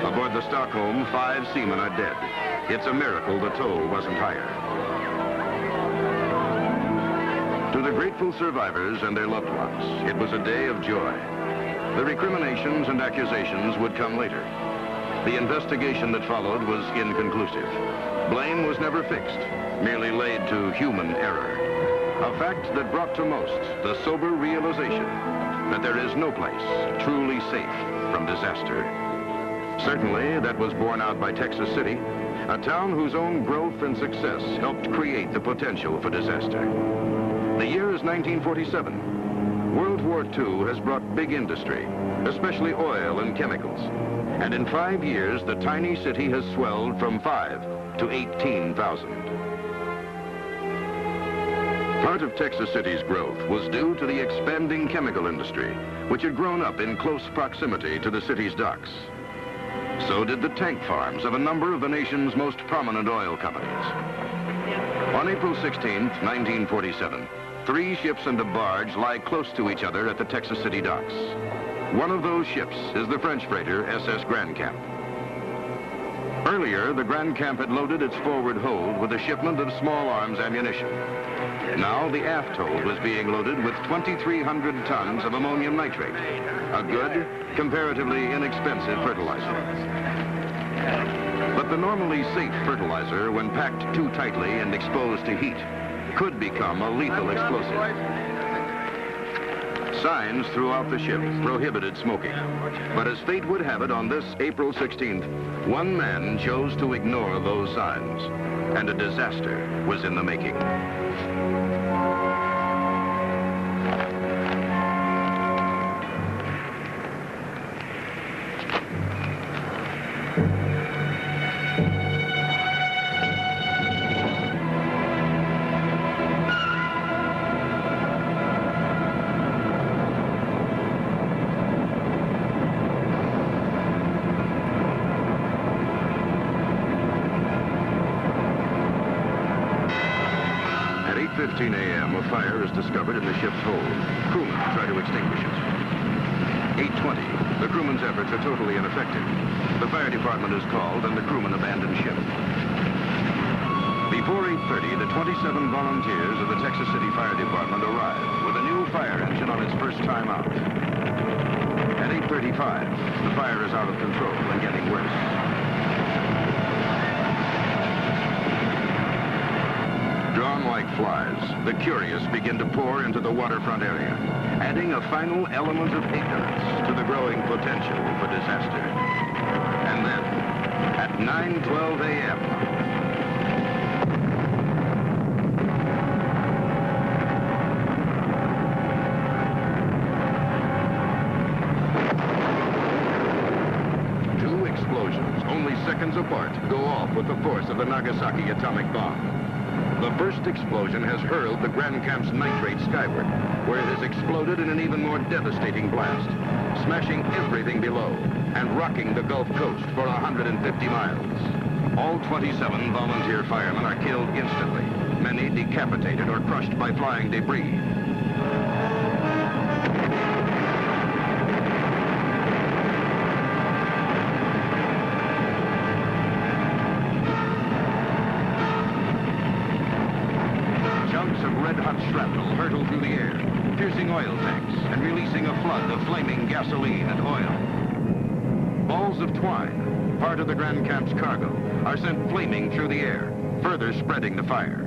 Speaker 1: Aboard the Stockholm, 5 seamen are dead. It's a miracle the toll wasn't higher. To the grateful survivors and their loved ones, it was a day of joy. The recriminations and accusations would come later. The investigation that followed was inconclusive. Blame was never fixed, merely laid to human error. A fact that brought to most the sober realization that there is no place truly safe from disaster. Certainly, that was borne out by Texas City, a town whose own growth and success helped create the potential for disaster. The year is 1947. World War II has brought big industry, especially oil and chemicals. And in 5 years, the tiny city has swelled from 5 to 18,000. Part of Texas City's growth was due to the expanding chemical industry, which had grown up in close proximity to the city's docks. So did the tank farms of a number of the nation's most prominent oil companies. On April 16th, 1947, 3 ships and a barge lie close to each other at the Texas City docks. One of those ships is the French freighter SS Grand Camp. Earlier, the Grand Camp had loaded its forward hold with a shipment of small arms ammunition. Now, the aft hold was being loaded with 2,300 tons of ammonium nitrate, a good, comparatively inexpensive fertilizer. But the normally safe fertilizer, when packed too tightly and exposed to heat, could become a lethal explosive. Signs throughout the ship prohibited smoking. But as fate would have it, on this April 16th, one man chose to ignore those signs, and a disaster was in the making. At 8:15 a.m., a fire is discovered in the ship's hold. Crewmen try to extinguish it. 8:20, the crewmen's efforts are totally ineffective. The fire department is called and the crewmen abandon ship. Before 8:30, the 27 volunteers of the Texas City Fire Department arrive with a new fire engine on its first time out. At 8:35, the fire is out of control and getting worse. Drawn like flies, the curious begin to pour into the waterfront area, adding a final element of ignorance to the growing potential for disaster. And then, at 9:12 a.m., two explosions, only seconds apart, go off with the force of the Nagasaki atomic bomb. The first explosion has hurled the Grand Camp's nitrate skyward, where it has exploded in an even more devastating blast, smashing everything below and rocking the Gulf Coast for 150 miles. All 27 volunteer firemen are killed instantly, many decapitated or crushed by flying debris. Red-hot shrapnel hurtle through the air, piercing oil tanks and releasing a flood of flaming gasoline and oil. Balls of twine, part of the Grand Camp's cargo, are sent flaming through the air, further spreading the fire.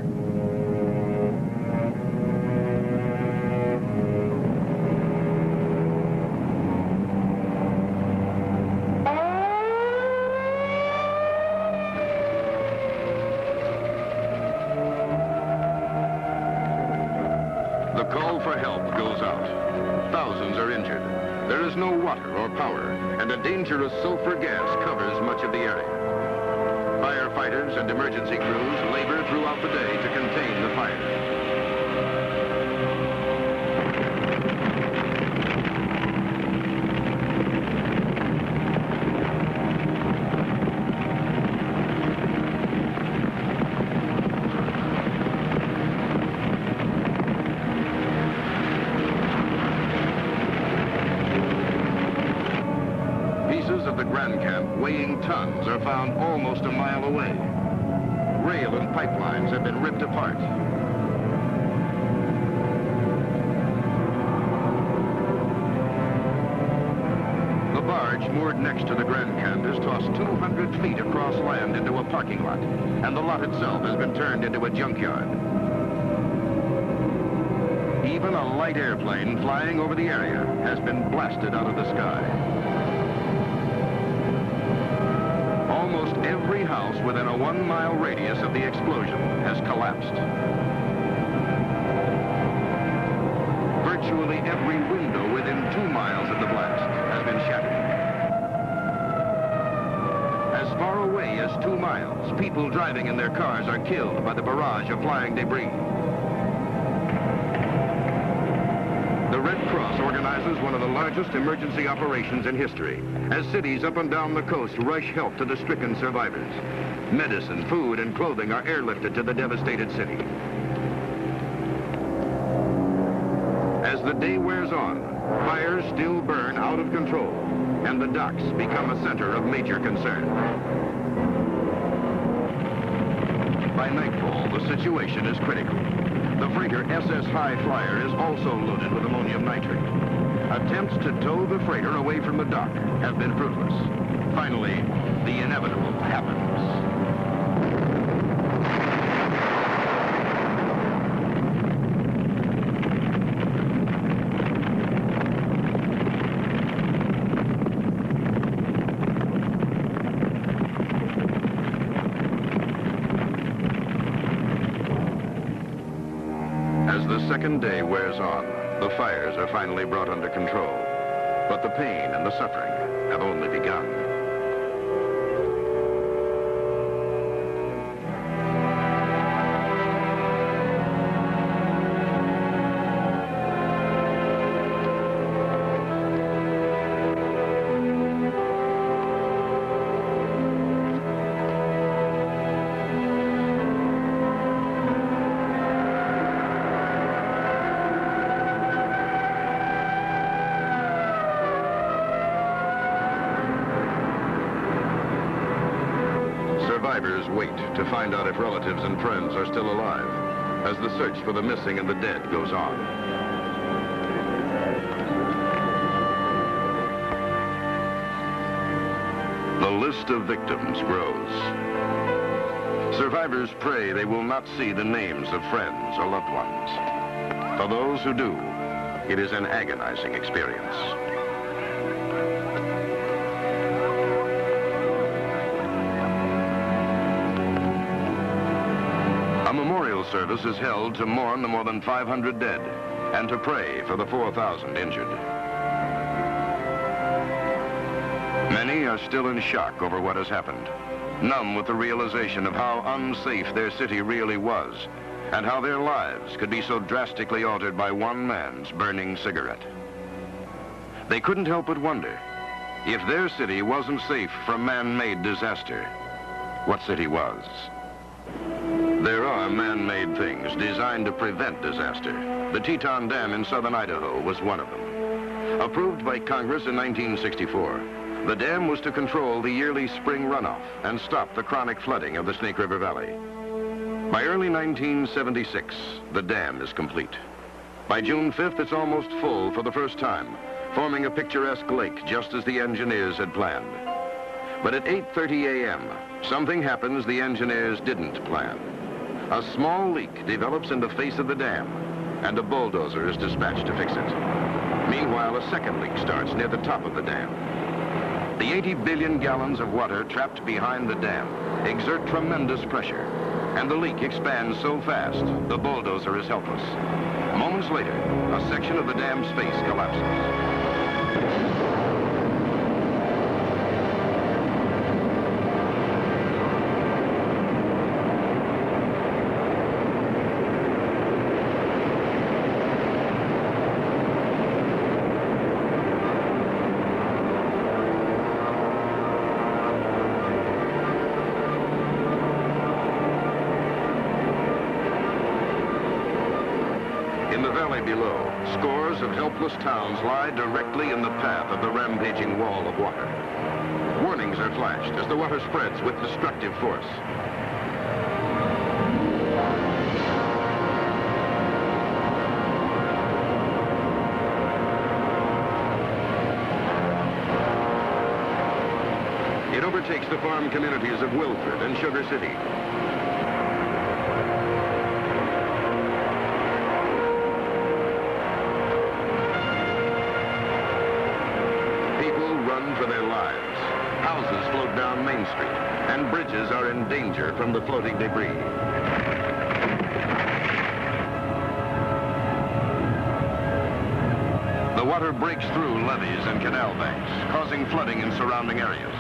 Speaker 1: The call for help goes out. Thousands are injured. There is no water or power, and a dangerous sulfur gas covers much of the area. Firefighters and emergency crews labor throughout the day to contain the fire. Weighing tons are found almost a mile away. Rail and pipelines have been ripped apart. The barge moored next to the Grand Camp is tossed 200 feet across land into a parking lot, and the lot itself has been turned into a junkyard. Even a light airplane flying over the area has been blasted out of the sky. Almost every house within a 1-mile radius of the explosion has collapsed. Virtually every window within 2 miles of the blast has been shattered. As far away as 2 miles, people driving in their cars are killed by the barrage of flying debris. The Red Cross organizes one of the largest emergency operations in history, as cities up and down the coast rush help to the stricken survivors. Medicine, food, and clothing are airlifted to the devastated city. As the day wears on, fires still burn out of control, and the docks become a center of major concern. By nightfall, the situation is critical. The freighter SS High Flyer is also loaded with ammonium nitrate. Attempts to tow the freighter away from the dock have been fruitless. Finally, the inevitable happens. As the second day wears on, the fires are finally brought under control. But the pain and the suffering have only begun. Survivors wait to find out if relatives and friends are still alive, as the search for the missing and the dead goes on. The list of victims grows. Survivors pray they will not see the names of friends or loved ones. For those who do, it is an agonizing experience. A memorial service is held to mourn the more than 500 dead and to pray for the 4,000 injured. Many are still in shock over what has happened, numb with the realization of how unsafe their city really was and how their lives could be so drastically altered by one man's burning cigarette. They couldn't help but wonder, if their city wasn't safe from man-made disaster, what city was? There are man-made things designed to prevent disaster. The Teton Dam in southern Idaho was one of them. Approved by Congress in 1964, the dam was to control the yearly spring runoff and stop the chronic flooding of the Snake River Valley. By early 1976, the dam is complete. By June 5th, it's almost full for the first time, forming a picturesque lake just as the engineers had planned. But at 8:30 a.m., something happens the engineers didn't plan. A small leak develops in the face of the dam, and a bulldozer is dispatched to fix it. Meanwhile, a second leak starts near the top of the dam. The 80 billion gallons of water trapped behind the dam exert tremendous pressure, and the leak expands so fast, the bulldozer is helpless. Moments later, a section of the dam's face collapses. lie below. Scores of helpless towns lie directly in the path of the rampaging wall of water. Warnings are flashed as the water spreads with destructive force. It overtakes the farm communities of Wilford and Sugar City. People run for their lives. Houses float down Main Street, and bridges are in danger from the floating debris. The water breaks through levees and canal banks, causing flooding in surrounding areas.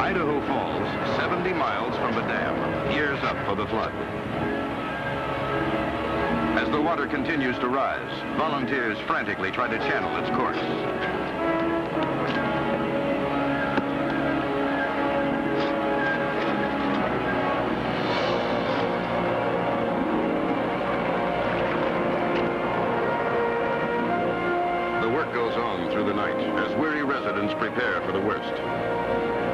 Speaker 1: Idaho Falls, 70 miles from the dam, gears up for the flood. As the water continues to rise, volunteers frantically try to channel its course. The work goes on through the night as weary residents prepare for the worst.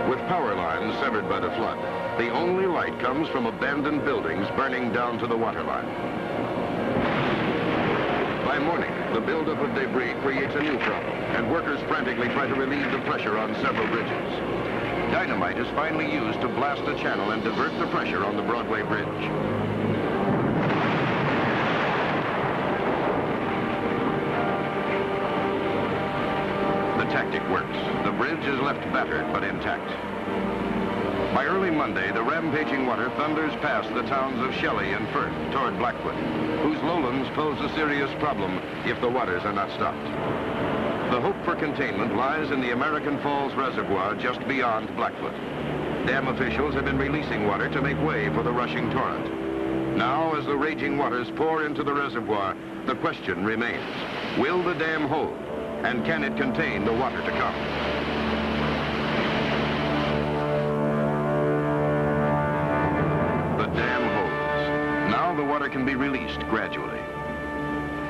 Speaker 1: With power lines severed by the flood, the only light comes from abandoned buildings burning down to the water line. By morning, the buildup of debris creates a new problem, and workers frantically try to relieve the pressure on several bridges. Dynamite is finally used to blast a channel and divert the pressure on the Broadway Bridge. The tactic works. The bridge is left battered but intact. By early Monday, the rampaging water thunders past the towns of Shelley and Firth toward Blackfoot, whose lowlands pose a serious problem if the waters are not stopped. The hope for containment lies in the American Falls Reservoir just beyond Blackfoot. Dam officials have been releasing water to make way for the rushing torrent. Now, as the raging waters pour into the reservoir, the question remains, will the dam hold, and can it contain the water to come? The water can be released gradually.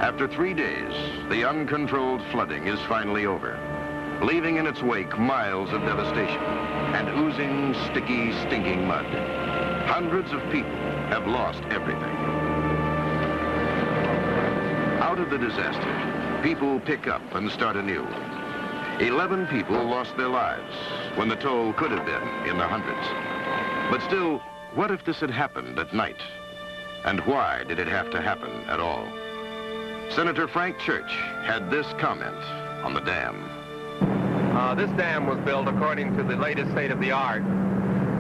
Speaker 1: After 3 days, the uncontrolled flooding is finally over, leaving in its wake miles of devastation and oozing, sticky, stinking mud. Hundreds of people have lost everything. Out of the disaster, people pick up and start anew. 11 people lost their lives when the toll could have been in the hundreds. But still, what if this had happened at night? And why did it have to happen at all? Senator Frank Church had this comment on the dam.
Speaker 14: This dam was built according to the latest state of the art.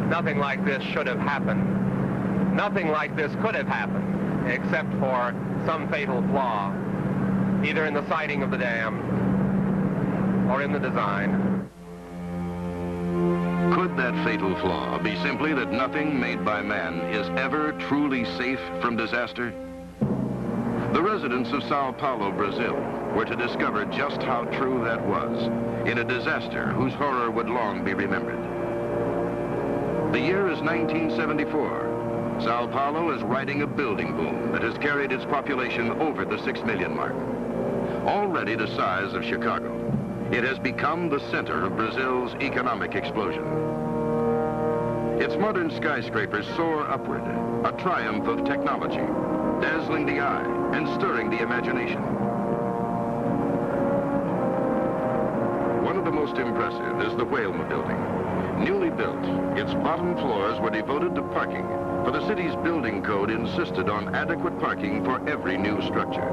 Speaker 14: Nothing like this should have happened. Nothing like this could have happened, except for some fatal flaw, either in the siting of the dam or in the design.
Speaker 1: Could that fatal flaw be simply that nothing made by man is ever truly safe from disaster? The residents of Sao Paulo, Brazil, were to discover just how true that was in a disaster whose horror would long be remembered. The year is 1974. Sao Paulo is riding a building boom that has carried its population over the 6 million mark. Already the size of Chicago, it has become the center of Brazil's economic explosion. Its modern skyscrapers soar upward, a triumph of technology, dazzling the eye and stirring the imagination. One of the most impressive is the Whalema building. Newly built, its bottom floors were devoted to parking, for the city's building code insisted on adequate parking for every new structure.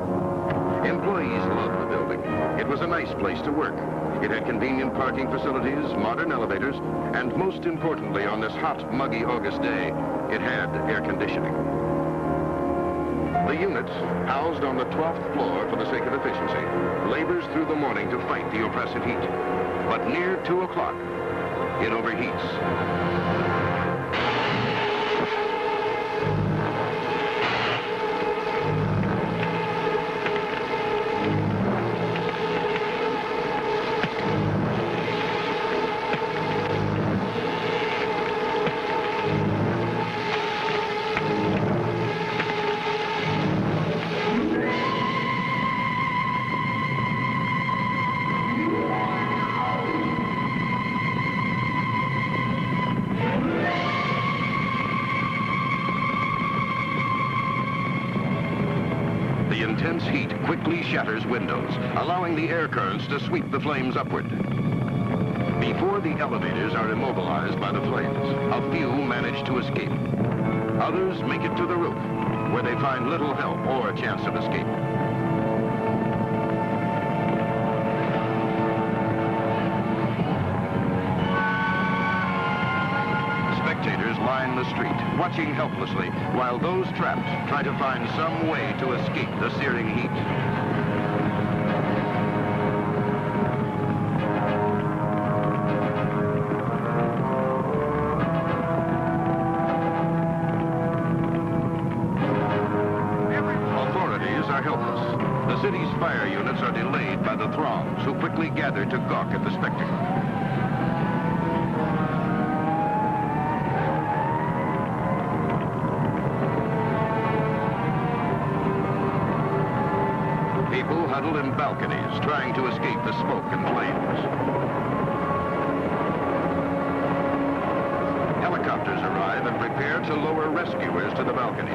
Speaker 1: Employees loved the building. It was a nice place to work. It had convenient parking facilities, modern elevators, and most importantly, on this hot, muggy August day, it had air conditioning. The unit, housed on the 12th floor for the sake of efficiency, labors through the morning to fight the oppressive heat. But near 2 o'clock, it overheats. intense heat quickly shatters windows, allowing the air currents to sweep the flames upward. Before the elevators are immobilized by the flames, a few manage to escape. Others make it to the roof, where they find little help or a chance of escape. Spectators line the street, watching helplessly, while those trapped try to find some way to escape the searing heat. Authorities are helpless. The city's fire units are delayed by the throngs who quickly gather to gawk at the spectacle. People huddled in balconies, trying to escape the smoke and flames. Helicopters arrive and prepare to lower rescuers to the balconies.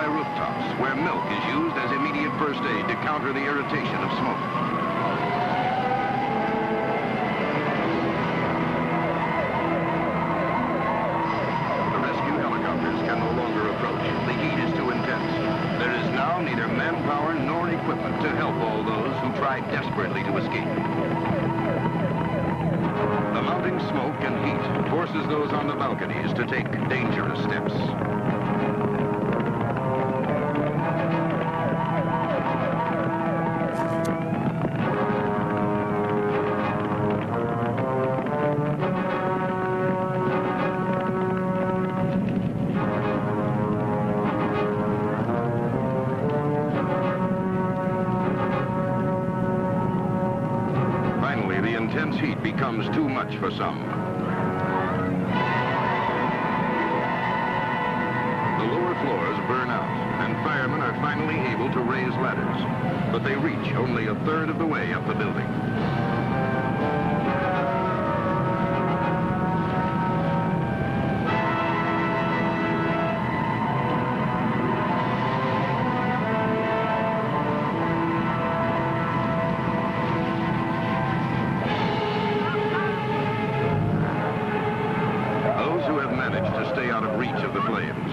Speaker 1: Rooftops, where milk is used as immediate first aid to counter the irritation of smoke. The rescue helicopters can no longer approach. The heat is too intense. There is now neither manpower nor equipment to help all those who try desperately to escape. The mounting smoke and heat forces those on the balconies to take dangerous steps. Intense heat becomes too much for some. The lower floors burn out, and firemen are finally able to raise ladders, but they reach only a third of the way up the building.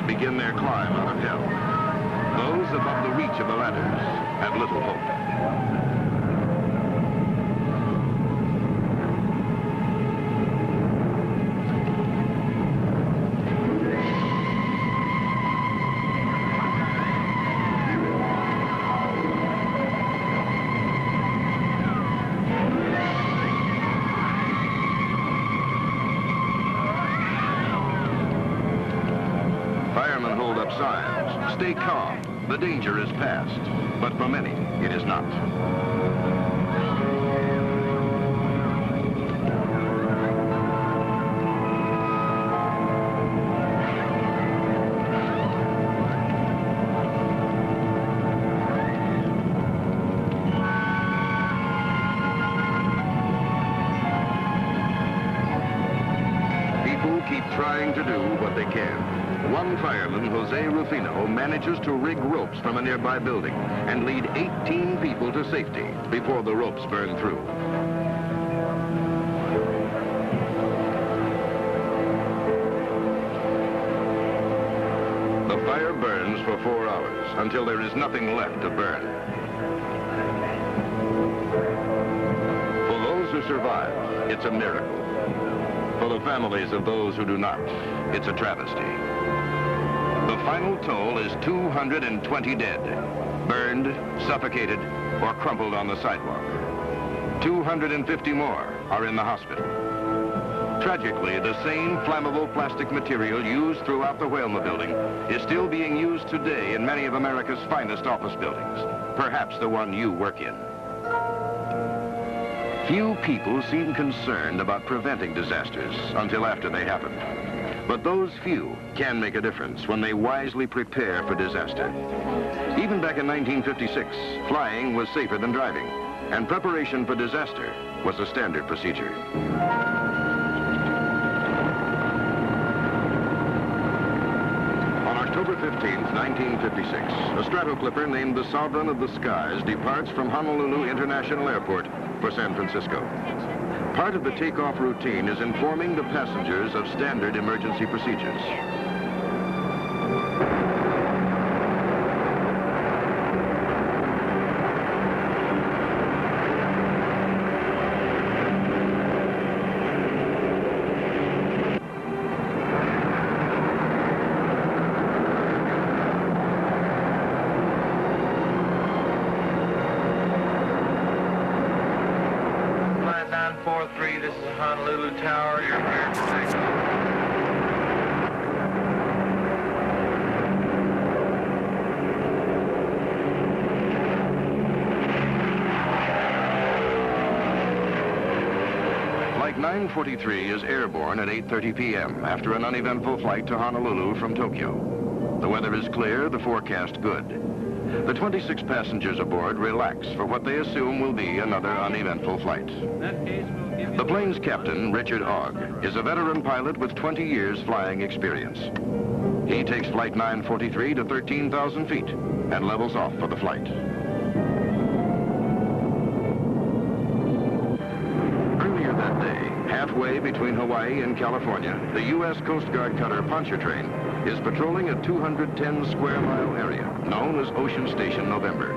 Speaker 1: Begin their climb out of hell. Those above the reach of the ladders have little hope. Firemen hold up signs. Stay calm. The danger is past. But for many, it is not. People keep trying to do what they can. One fireman, Jose Rufino, manages to rig ropes from a nearby building and lead 18 people to safety before the ropes burn through. The fire burns for 4 hours until there is nothing left to burn. For those who survive, it's a miracle. For the families of those who do not, it's a travesty. The final toll is 220 dead, burned, suffocated, or crumpled on the sidewalk. 250 more are in the hospital. Tragically, the same flammable plastic material used throughout the Whalma building is still being used today in many of America's finest office buildings, perhaps the one you work in. Few people seem concerned about preventing disasters until after they happen. But those few can make a difference when they wisely prepare for disaster. Even back in 1956, flying was safer than driving, and preparation for disaster was a standard procedure. On October 15th, 1956, a stratoclipper named the Sovereign of the Skies departs from Honolulu International Airport for San Francisco. Part of the takeoff routine is informing the passengers of standard emergency procedures.
Speaker 15: This is Honolulu Tower. You're cleared for takeoff.
Speaker 1: Flight 943 is airborne at 8:30 p.m. after an uneventful flight to Honolulu from Tokyo. The weather is clear, the forecast good. The 26 passengers aboard relax for what they assume will be another uneventful flight. The plane's captain, Richard Ogg, is a veteran pilot with 20 years flying experience. He takes Flight 943 to 13,000 feet and levels off for the flight. Earlier that day, halfway between Hawaii and California, the U.S. Coast Guard cutter Pontchartrain is patrolling a 210 square mile area known as Ocean Station November.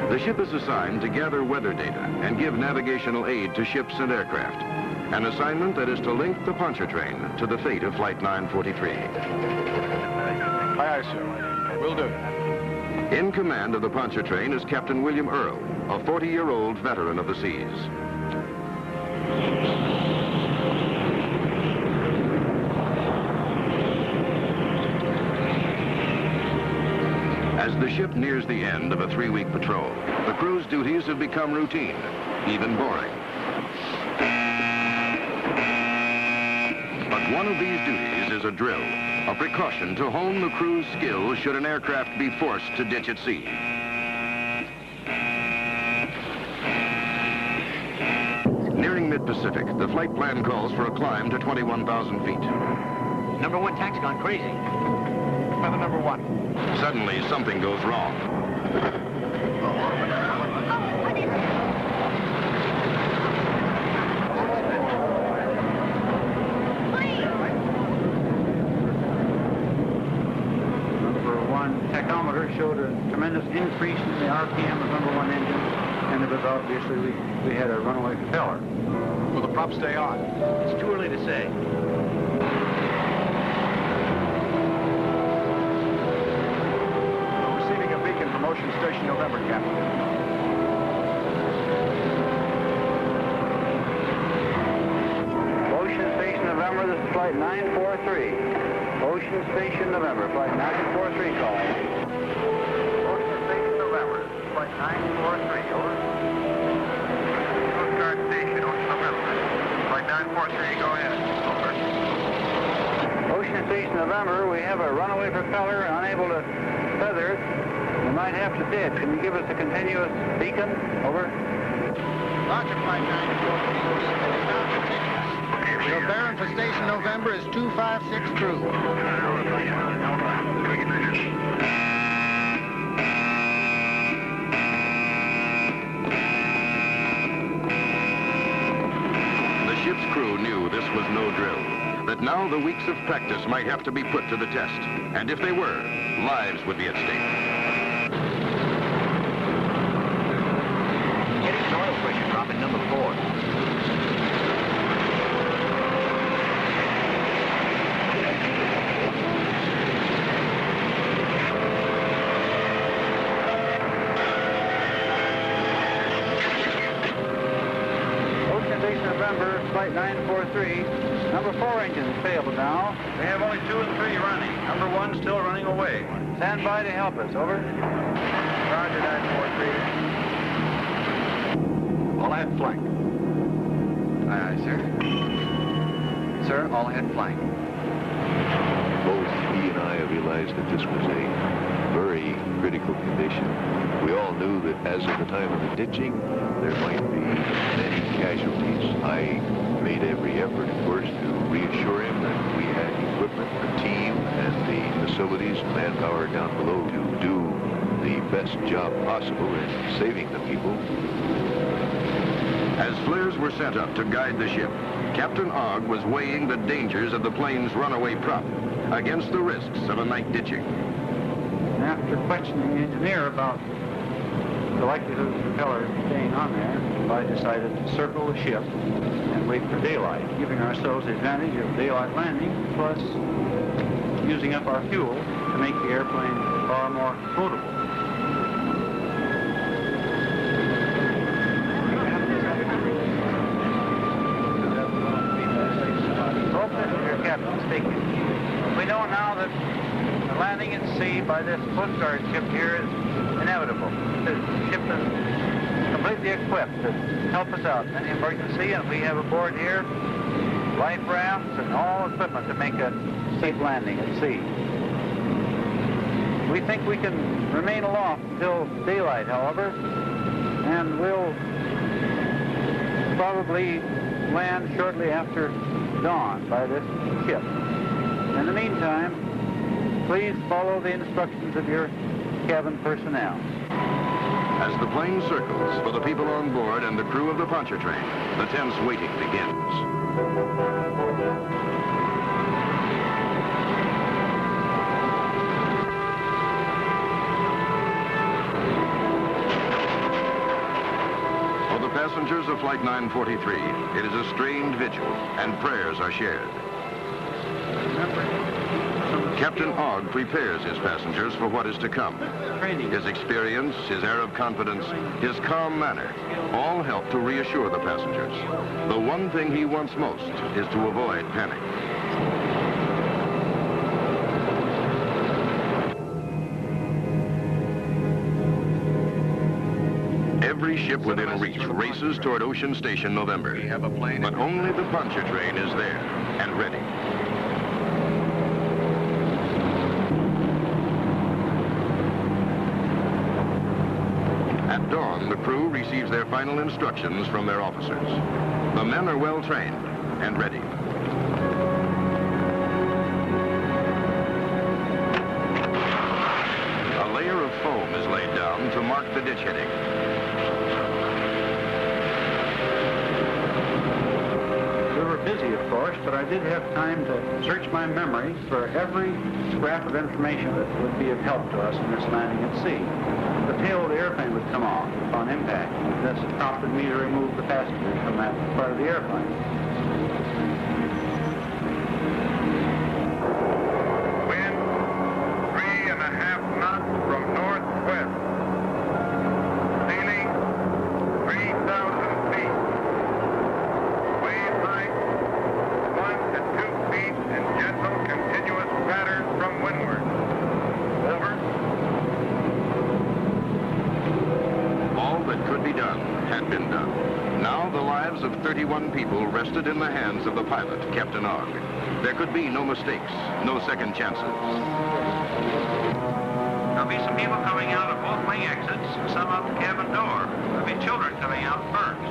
Speaker 1: The ship is assigned to gather weather data and give navigational aid to ships and aircraft, an assignment that is to link the Pontchartrain to the fate of Flight 943.
Speaker 16: Aye, aye, sir. Will do.
Speaker 1: In command of the Pontchartrain is Captain William Earle, a 40-year-old veteran of the seas. As the ship nears the end of a 3-week patrol, the crew's duties have become routine, even boring. But one of these duties is a drill, a precaution to hone the crew's skills should an aircraft be forced to ditch at sea. Nearing mid-Pacific, the flight plan calls for a climb to 21,000 feet.
Speaker 9: Number 1 tank's gone crazy.
Speaker 16: Feather number 1.
Speaker 1: Suddenly, something goes wrong.
Speaker 12: Number 1 tachometer showed a tremendous increase in the RPM of number 1 engine, and it was obviously we had a runaway propeller.
Speaker 16: Will the prop stay on?
Speaker 9: It's too early to say.
Speaker 16: Ocean Station November, Captain.
Speaker 12: Ocean Station November, this is Flight 943. Ocean Station November, Flight 943 call.
Speaker 15: Ocean Station November, this is Flight 943, over. Coast Guard Station, Ocean November. Flight 943, go ahead, over.
Speaker 12: Ocean Station November, we have a runaway propeller unable to feather it. We might have to ditch. Can you give us a continuous beacon? Over.
Speaker 15: Roger, Flight 943. Your bearing for Station November is 256 true.
Speaker 1: The ship's crew knew this was no drill, that now the weeks of practice might have to be put to the test. And if they were, lives would be at stake.
Speaker 9: Oil pressure drop in number 4.
Speaker 12: Ocean Station November, Flight 943. Number 4 engines failed now.
Speaker 15: We have only 2 and 3 running. Number 1 still running away.
Speaker 12: Stand by to help us. Over.
Speaker 15: Roger, 943.
Speaker 16: All hands flank.
Speaker 17: Aye, aye, sir. Sir, all ahead flying.
Speaker 18: Both he and I realized that this was a very critical condition. We all knew that as of the time of the ditching, there might be many casualties. I made every effort, of course, to reassure him that we had equipment, a team, and the facilities, manpower down below to do the best job possible in saving the people.
Speaker 1: As flares were sent up to guide the ship, Captain Ogg was weighing the dangers of the plane's runaway prop against the risks of a night ditching.
Speaker 19: After questioning the engineer about the likelihood of the propeller staying on there, I decided to circle the ship and wait for daylight, giving ourselves the advantage of daylight landing, plus using up our fuel to make the airplane far more floatable. We know now that the landing at sea by this Coast Guard ship here is inevitable. This ship is completely equipped to help us out in any emergency, and we have aboard here life rafts and all equipment to make a safe landing at sea. We think we can remain aloft until daylight, however, and we'll probably land shortly after dawn by this ship. In the meantime, please follow the instructions of your cabin personnel.
Speaker 1: As the plane circles for the people on board and the crew of the puncher train, the tense waiting begins. For the passengers of Flight 943, it is a strained vigil, and prayers are shared. Captain Ogg prepares his passengers for what is to come. His experience, his air of confidence, his calm manner, all help to reassure the passengers. The one thing he wants most is to avoid panic. Every ship within reach races toward Ocean Station November. But only the puncher train is there and ready. At dawn, the crew receives their final instructions from their officers. The men are well trained and ready. A layer of foam is laid down to mark the ditch heading.
Speaker 19: We were busy, of course, but I did have time to search my memory for every scrap of information that would be of help to us in this landing at sea. The tail of the airplane would come off upon impact. This prompted me to remove the passengers from that part of the airplane.
Speaker 15: Wind 3.5 knots from northwest. Ceiling 3,000 feet. Wave height 1 to 2 feet in gentle continuous pattern from windward. Over.
Speaker 1: All that could be done had been done. Now the lives of 31 people rested in the hands of the pilot, Captain Ogg. There could be no mistakes, no second chances.
Speaker 19: There'll be some people coming out of both wing exits, some out the cabin door. There'll be children coming out first.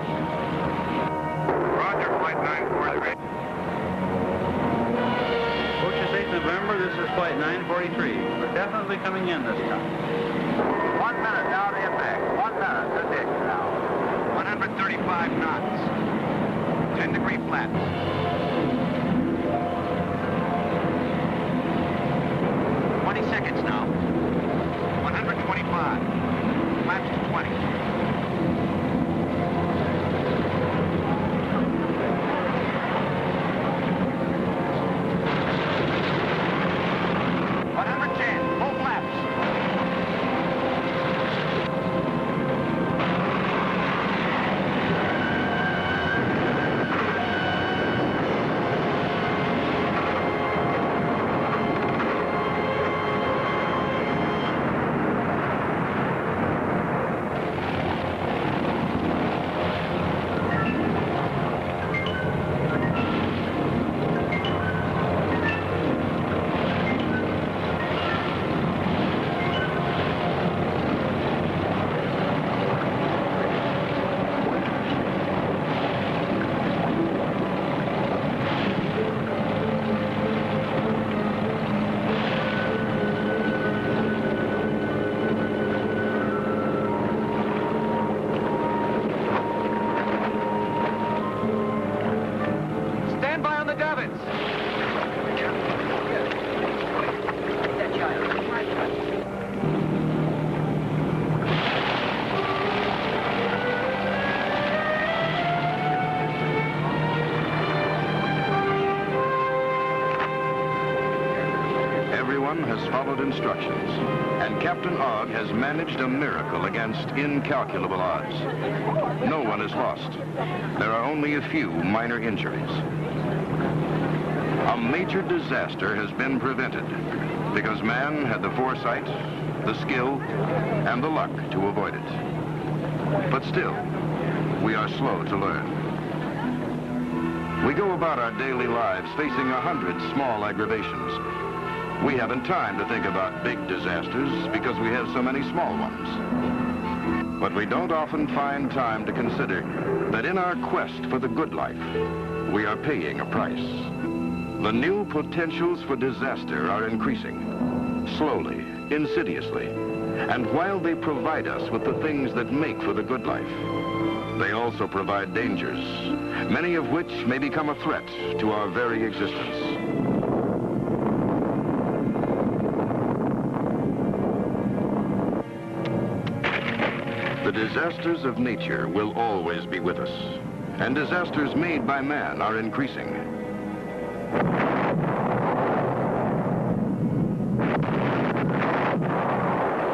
Speaker 15: Roger, Flight 943.
Speaker 19: Ocean State, November, this is Flight 943. We're definitely coming in this time.
Speaker 15: 1 minute now to impact. 1 minute to ditch now.
Speaker 19: 135 knots. 10-degree flat. 20 seconds now. 125. Flaps to 20. 110. Full flaps.
Speaker 1: Teton has followed instructions, and Captain Ogg has managed a miracle against incalculable odds. No one is lost. There are only a few minor injuries. A major disaster has been prevented because man had the foresight, the skill, and the luck to avoid it. But still, we are slow to learn. We go about our daily lives facing 100 small aggravations. We haven't time to think about big disasters because we have so many small ones. But we don't often find time to consider that in our quest for the good life, we are paying a price. The new potentials for disaster are increasing, slowly, insidiously, and while they provide us with the things that make for the good life, they also provide dangers, many of which may become a threat to our very existence. The disasters of nature will always be with us, and disasters made by man are increasing.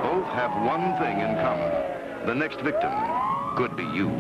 Speaker 1: Both have one thing in common. The next victim could be you.